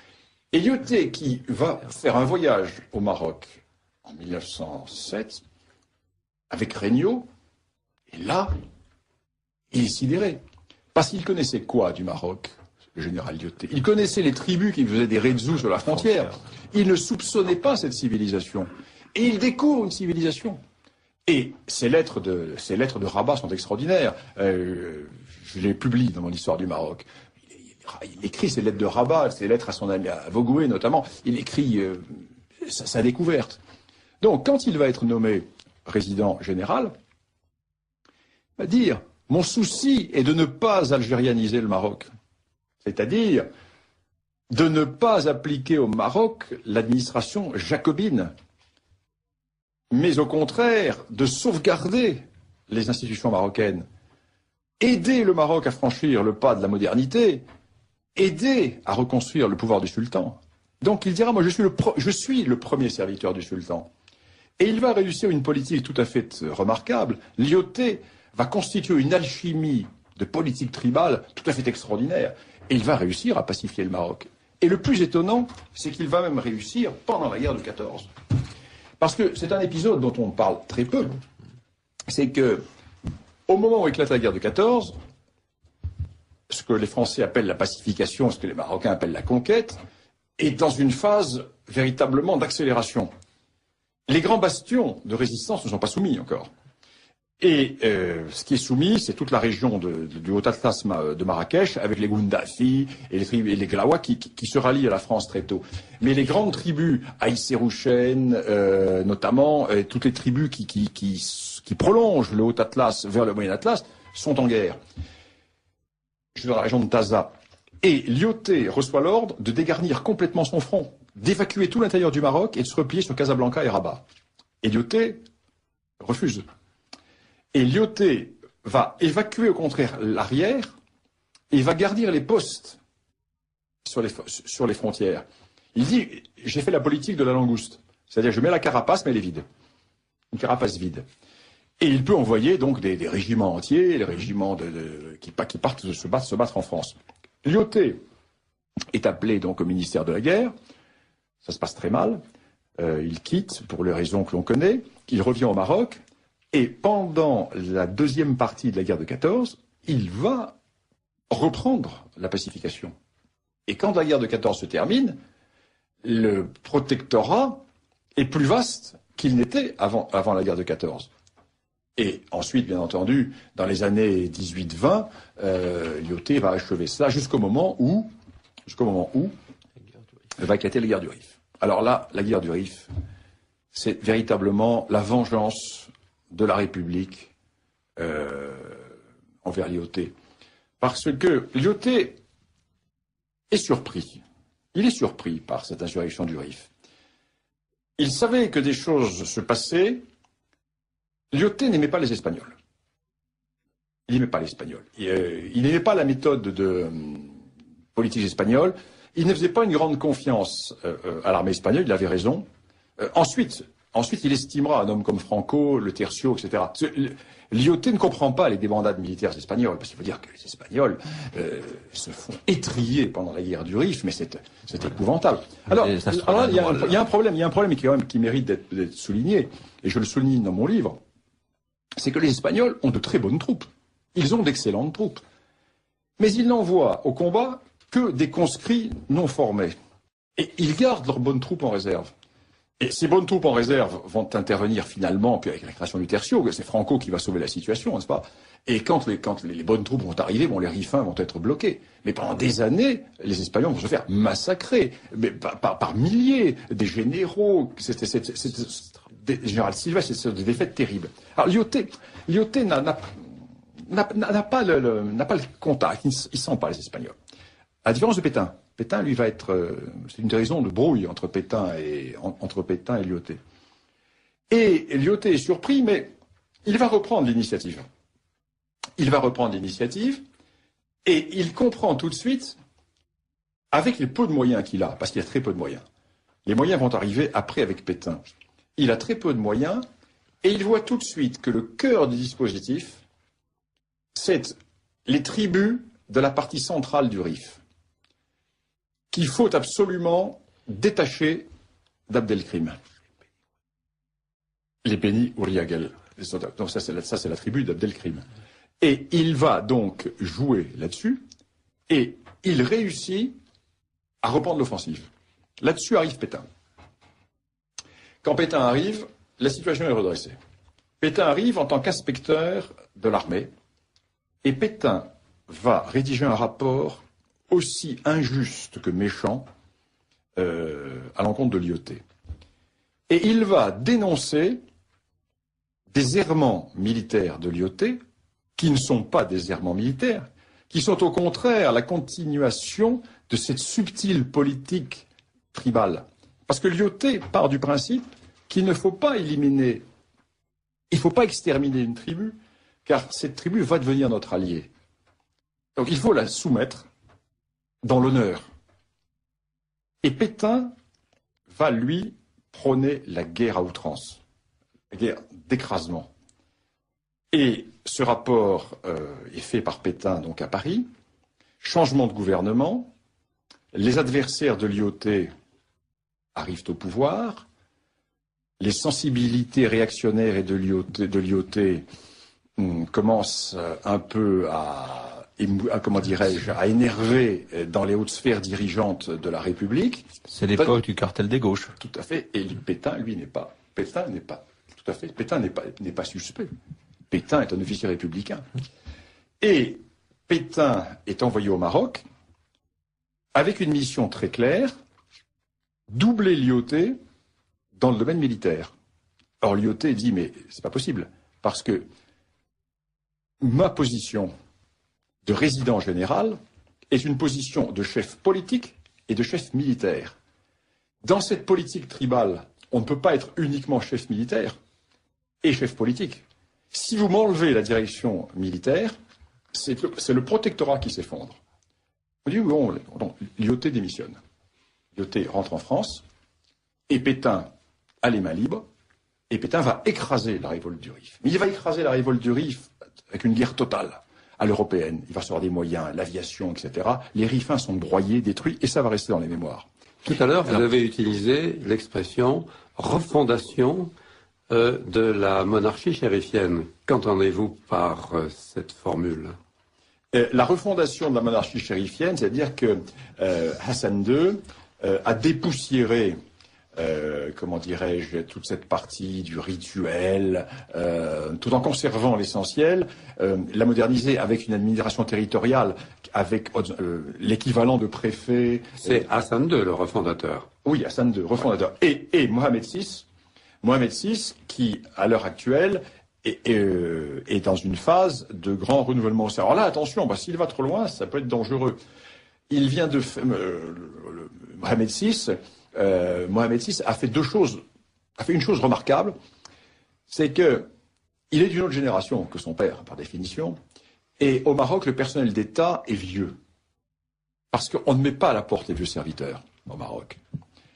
Et l'IOT qui va faire un voyage au Maroc en 1907 avec Regnault, et là, il est sidéré. Parce qu'il connaissait quoi du Maroc, le général Lyautey? Il connaissait les tribus qui faisaient des redzous sur la frontière. Il ne soupçonnait pas cette civilisation. Et il découvre une civilisation. Et ces lettres de Rabat sont extraordinaires. Je les publie dans mon histoire du Maroc. Il écrit ses lettres de Rabat, ses lettres à son ami, à Vogoué notamment. Il écrit sa découverte. Donc, quand il va être nommé résident général, va dire « Mon souci est de ne pas algérianiser le Maroc », c'est-à-dire de ne pas appliquer au Maroc l'administration jacobine, mais au contraire de sauvegarder les institutions marocaines, aider le Maroc à franchir le pas de la modernité, aider à reconstruire le pouvoir du sultan. Donc il dira, moi je suis le premier serviteur du sultan. Et il va réussir une politique tout à fait remarquable. Lyautey va constituer une alchimie de politique tribale tout à fait extraordinaire. Et il va réussir à pacifier le Maroc. Et le plus étonnant, c'est qu'il va même réussir pendant la guerre de 14. Parce que c'est un épisode dont on parle très peu. C'est que, au moment où éclate la guerre de 14, ce que les Français appellent la pacification, ce que les Marocains appellent la conquête, est dans une phase véritablement d'accélération. Les grands bastions de résistance ne sont pas soumis encore. Et ce qui est soumis, c'est toute la région du Haut-Atlas de Marrakech, avec les Goundafi et les Glawa qui se rallient à la France très tôt. Mais les grandes tribus, Aïssérouchen notamment, et toutes les tribus qui prolongent le Haut-Atlas vers le Moyen-Atlas, sont en guerre. Je suis dans la région de Taza. Et Lyautey reçoit l'ordre de dégarnir complètement son front, d'évacuer tout l'intérieur du Maroc et de se replier sur Casablanca et Rabat. Et Lyautey refuse. Et Lyautey va évacuer au contraire l'arrière et va garder les postes sur les frontières. Il dit, j'ai fait la politique de la langouste. C'est-à-dire, je mets la carapace, mais elle est vide. Une carapace vide. Et il peut envoyer donc des régiments entiers, les régiments qui partent se battre en France. Lyautey est appelé donc au ministère de la Guerre. Ça se passe très mal. Il quitte pour les raisons que l'on connaît. Il revient au Maroc. Et pendant la deuxième partie de la guerre de 14, il va reprendre la pacification. Et quand la guerre de 14 se termine, le protectorat est plus vaste qu'il n'était avant la guerre de 14. Et ensuite, bien entendu, dans les années 18-20, Lyautey va achever cela jusqu'au moment où va éclater la guerre du Rif. Alors là, la guerre du Rif, c'est véritablement la vengeance de la République envers Lyautey. Parce que Lyautey est surpris. Il est surpris par cette insurrection du Rif. Il savait que des choses se passaient. Lyautey n'aimait pas les Espagnols. Il n'aimait pas les Espagnols. Il n'aimait pas la méthode de politique espagnole. Il ne faisait pas une grande confiance à l'armée espagnole. Il avait raison. Ensuite, il estimera un homme comme Franco, le Tercio, etc. Lyautey ne comprend pas les débandades militaires espagnoles, parce qu'il faut dire que les Espagnols se font étriller pendant la guerre du Rif, mais c'est épouvantable. Alors, il y a un problème qui mérite d'être souligné, et je le souligne dans mon livre, c'est que les Espagnols ont de très bonnes troupes. Ils ont d'excellentes troupes. Mais ils n'envoient au combat que des conscrits non formés. Et ils gardent leurs bonnes troupes en réserve. Et ces bonnes troupes en réserve vont intervenir finalement, puis avec la création du Tercio, c'est Franco qui va sauver la situation, n'est-ce pas? Et quand les bonnes troupes vont arriver, les Rifins vont être bloqués. Mais pendant des années, les Espagnols vont se faire massacrer, mais par milliers, des généraux, des général Silva, c'est des défaites terribles. Alors Lyautey n'a pas le contact, il ne sent pas les Espagnols. À la différence de Pétain. Pétain, lui, va être... c'est une raison de brouille entre Pétain et Lyautey. Et Lyautey est surpris, mais il va reprendre l'initiative. Et il comprend tout de suite, avec les peu de moyens qu'il a, parce qu'il a très peu de moyens. Les moyens vont arriver après avec Pétain. Il a très peu de moyens, et il voit tout de suite que le cœur du dispositif, c'est les tribus de la partie centrale du Rif, qu'il faut absolument détacher d'Abdelkrim. Les Beni Ouriagel. Donc ça, c'est la tribu d'Abdelkrim. Et il va donc jouer là-dessus, et il réussit à reprendre l'offensive. Là-dessus arrive Pétain. Quand Pétain arrive, la situation est redressée. Pétain arrive en tant qu'inspecteur de l'armée, et Pétain va rédiger un rapport aussi injuste que méchant à l'encontre de Lyautey. Et il va dénoncer des errements militaires de l'IOT qui ne sont pas des errements militaires, qui sont au contraire la continuation de cette subtile politique tribale. Parce que l'IOT part du principe qu'il ne faut pas éliminer, il ne faut pas exterminer une tribu, car cette tribu va devenir notre allié. Donc il faut la soumettre dans l'honneur. Et Pétain va, lui, prôner la guerre à outrance, la guerre d'écrasement. Et ce rapport est fait par Pétain donc à Paris. Changement de gouvernement. Les adversaires de l'IOT arrivent au pouvoir. Les sensibilités réactionnaires et de l'IOT commencent un peu comment dirais-je, à énerver dans les hautes sphères dirigeantes de la République. C'est l'époque du cartel des gauches. Tout à fait. Et Pétain, lui, n'est pas suspect. Pétain est un officier républicain. Et Pétain est envoyé au Maroc avec une mission très claire, doubler l'IOT dans le domaine militaire. Or, l'IOT dit, mais c'est pas possible, parce que ma position de résident général est une position de chef politique et de chef militaire. Dans cette politique tribale, on ne peut pas être uniquement chef militaire et chef politique. Si vous m'enlevez la direction militaire, c'est le protectorat qui s'effondre. On dit, bon, l'IOT démissionne. L'IOT rentre en France, et Pétain a les mains libres, et Pétain va écraser la révolte du Rif. Mais il va écraser la révolte du Rif avec une guerre totale à l'européenne. Il va recevoir des moyens, l'aviation, etc. Les Rifins sont broyés, détruits, et ça va rester dans les mémoires. Tout à l'heure, vous avez utilisé l'expression refondation de la monarchie chérifienne. Qu'entendez-vous par cette formule? La refondation de la monarchie chérifienne, c'est-à-dire que Hassan II a dépoussiéré, comment dirais-je, toute cette partie du rituel, tout en conservant l'essentiel, l'a modernisé avec une administration territoriale, avec l'équivalent de préfet. C'est Hassan II, le refondateur. Oui, Hassan II, refondateur. Et Mohamed VI, qui, à l'heure actuelle, est dans une phase de grand renouvellement. Alors là, attention, parce s'il va trop loin, ça peut être dangereux. Il vient de... Mohamed VI a fait une chose remarquable, c'est que il est d'une autre génération que son père, par définition, et au Maroc, le personnel d'État est vieux. Parce qu'on ne met pas à la porte les vieux serviteurs au Maroc.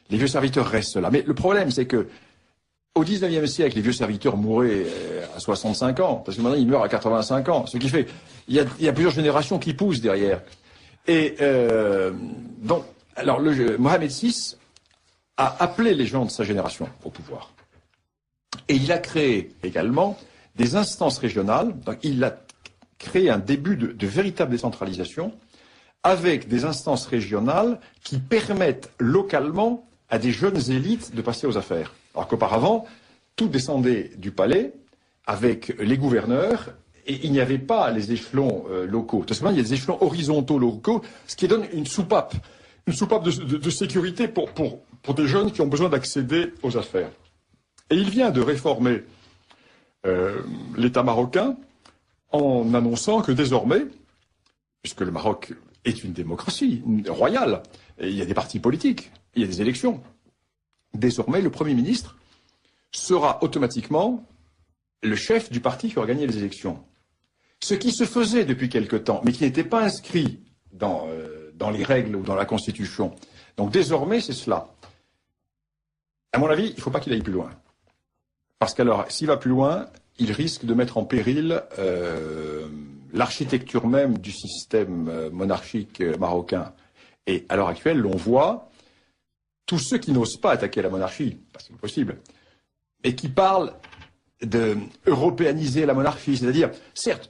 Les vieux serviteurs restent là. Mais le problème, c'est que au XIXe siècle, les vieux serviteurs mouraient à 65 ans, parce que maintenant ils meurent à 85 ans. Ce qui fait, il y a plusieurs générations qui poussent derrière. Et donc, alors Mohamed VI a appelé les gens de sa génération au pouvoir. Et il a créé également des instances régionales. Donc, il a créé un début de véritable décentralisation avec des instances régionales qui permettent localement à des jeunes élites de passer aux affaires. Alors qu'auparavant, tout descendait du palais avec les gouverneurs et il n'y avait pas les échelons locaux. Tout simplement, il y a des échelons horizontaux locaux, ce qui donne une soupape de sécurité pour des jeunes qui ont besoin d'accéder aux affaires. Et il vient de réformer l'État marocain en annonçant que désormais, puisque le Maroc est une démocratie royale, et il y a des partis politiques, il y a des élections, désormais le Premier ministre sera automatiquement le chef du parti qui aura gagné les élections. Ce qui se faisait depuis quelque temps, mais qui n'était pas inscrit dans les règles ou dans la Constitution. Donc désormais, c'est cela. À mon avis, il ne faut pas qu'il aille plus loin. Parce qu'alors, s'il va plus loin, il risque de mettre en péril l'architecture même du système monarchique marocain. Et à l'heure actuelle, l'on voit tous ceux qui n'osent pas attaquer la monarchie, parce que c'est impossible, et qui parlent de européaniser la monarchie, c'est-à-dire, certes,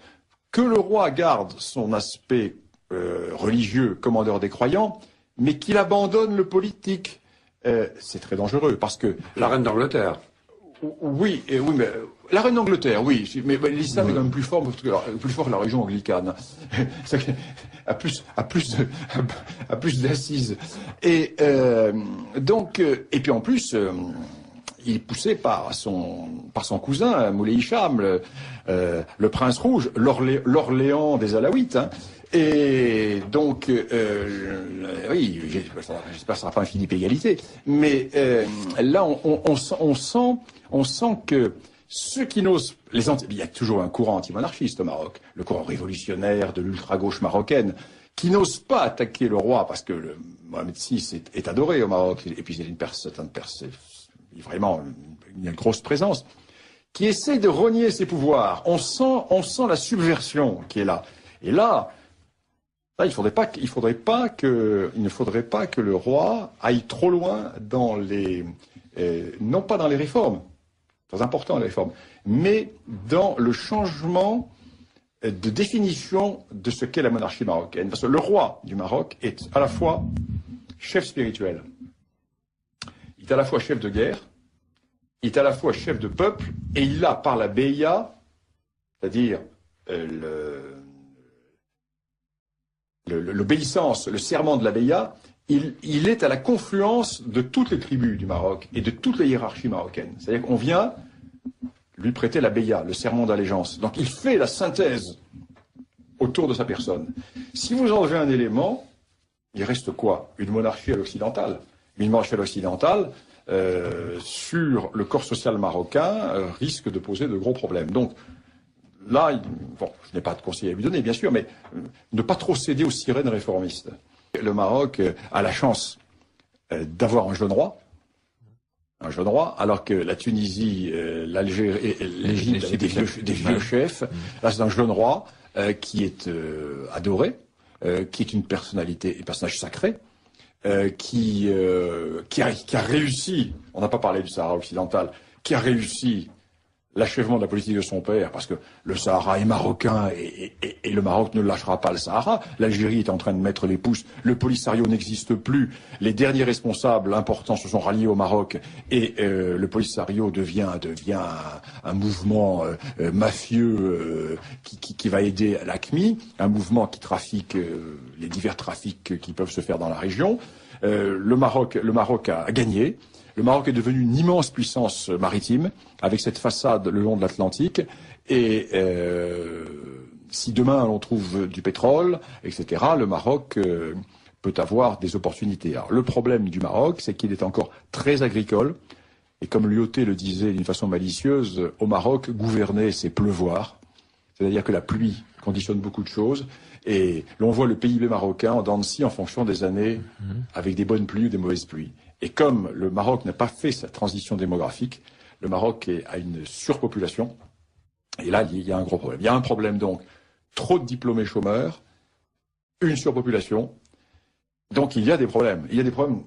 que le roi garde son aspect religieux, commandeur des croyants, mais qu'il abandonne le politique. C'est très dangereux, parce que... La reine d'Angleterre. Oui, mais la reine d'Angleterre, oui, mais l'islam est quand même plus fort que la religion anglicane, a plus d'assises. Et donc, et puis en plus, il il est poussé par son cousin, Moulay Hicham, le prince rouge, l'Orléans des Alaouites. Hein. Et donc, oui, j'espère que ça sera pas un Philippe égalité, mais là, on sent que ceux qui n'osent, il y a toujours un courant anti-monarchiste au Maroc, le courant révolutionnaire de l'ultra-gauche marocaine, qui n'ose pas attaquer le roi parce que Mohamed VI est adoré au Maroc, et puis c'est vraiment une grosse présence, qui essaie de rogner ses pouvoirs. On sent la subversion qui est là. Et là, il ne faudrait pas que le roi aille trop loin dans non pas dans les réformes, très important les réformes, mais dans le changement de définition de ce qu'est la monarchie marocaine. Parce que le roi du Maroc est à la fois chef spirituel, il est à la fois chef de guerre, il est à la fois chef de peuple, et il a par la beya, c'est-à-dire l'obéissance, le serment de la beya, il est à la confluence de toutes les tribus du Maroc et de toutes les hiérarchies marocaines. C'est-à-dire qu'on vient lui prêter la beya, le serment d'allégeance. Donc il fait la synthèse autour de sa personne. Si vous enlevez un élément, il reste quoi? Une monarchie à l'occidentale. Une monarchie à l'occidentale, sur le corps social marocain, risque de poser de gros problèmes. Donc là, bon, je n'ai pas de conseil à lui donner, bien sûr, mais ne pas trop céder aux sirènes réformistes. Le Maroc a la chance d'avoir un jeune roi, alors que la Tunisie, l'Algérie et l'Égypte avaient des vieux chefs. Là, c'est un jeune roi qui est adoré, qui est un personnage sacré, qui a réussi, on n'a pas parlé du Sahara occidental, qui a réussi l'achèvement de la politique de son père, parce que le Sahara est marocain et le Maroc ne lâchera pas le Sahara. L'Algérie est en train de mettre les pouces, le Polisario n'existe plus, les derniers responsables importants se sont ralliés au Maroc et le Polisario devient un mouvement mafieux qui va aider l'AQMI, un mouvement qui trafique les divers trafics qui peuvent se faire dans la région. Le Maroc a gagné. Le Maroc est devenu une immense puissance maritime, avec cette façade le long de l'Atlantique. Et si demain on trouve du pétrole, etc., le Maroc peut avoir des opportunités. Alors, le problème du Maroc, c'est qu'il est encore très agricole. Et comme Lyoté le disait d'une façon malicieuse, au Maroc, gouverner, c'est pleuvoir. C'est-à-dire que la pluie conditionne beaucoup de choses. Et l'on voit le PIB marocain en dents de scie en fonction des années, avec des bonnes pluies ou des mauvaises pluies. Et comme le Maroc n'a pas fait sa transition démographique, le Maroc a une surpopulation. Et là, il y a un gros problème. Il y a un problème donc, trop de diplômés chômeurs, une surpopulation. Donc il y a des problèmes. Il y a des problèmes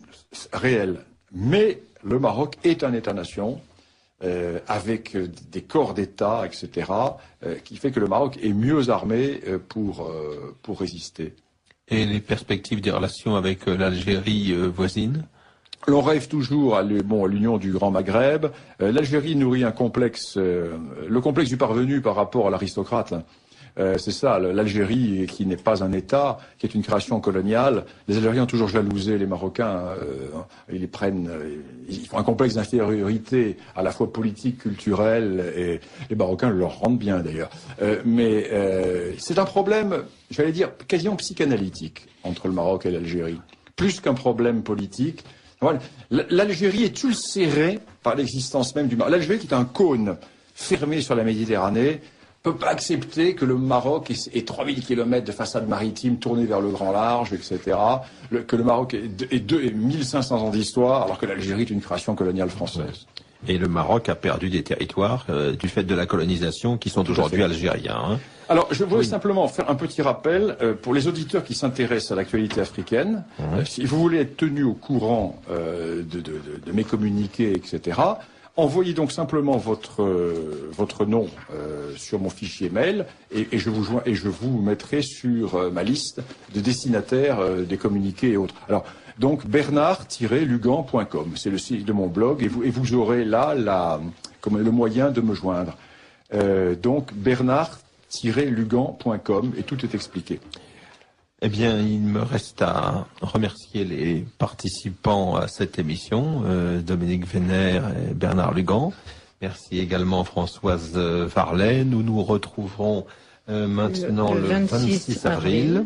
réels. Mais le Maroc est un État-nation, avec des corps d'État, etc., qui fait que le Maroc est mieux armé pour résister. Et les perspectives des relations avec l'Algérie voisine? L'on rêve toujours à l'union du Grand Maghreb. L'Algérie nourrit un complexe, le complexe du parvenu par rapport à l'aristocrate. C'est ça, l'Algérie qui n'est pas un État, qui est une création coloniale. Les Algériens ont toujours jalousé les Marocains. Ils font un complexe d'infériorité à la fois politique, culturelle, et les Marocains leur rendent bien d'ailleurs. Mais c'est un problème, j'allais dire, quasiment psychanalytique entre le Maroc et l'Algérie. Plus qu'un problème politique. Voilà. L'Algérie est ulcérée par l'existence même du Maroc. L'Algérie, qui est un cône fermé sur la Méditerranée, peut pas accepter que le Maroc ait 3000 km de façade maritime tournée vers le grand large, etc. Que le Maroc ait 1500 ans d'histoire, alors que l'Algérie est une création coloniale française. Et le Maroc a perdu des territoires du fait de la colonisation qui sont aujourd'hui algériens. Hein. Alors, je voudrais simplement faire un petit rappel pour les auditeurs qui s'intéressent à l'actualité africaine. Si vous voulez être tenu au courant de mes communiqués, etc., envoyez donc simplement votre nom sur mon fichier mail et je vous mettrai sur ma liste de destinataires des communiqués et autres. Alors, donc bernard-lugan.com, c'est le site de mon blog et vous aurez là le moyen de me joindre. Donc bernard-lugan.com et tout est expliqué. Eh bien, il me reste à remercier les participants à cette émission, Dominique Vénère et Bernard Lugan. Merci également Françoise Varlet. Nous nous retrouverons maintenant le 26 avril.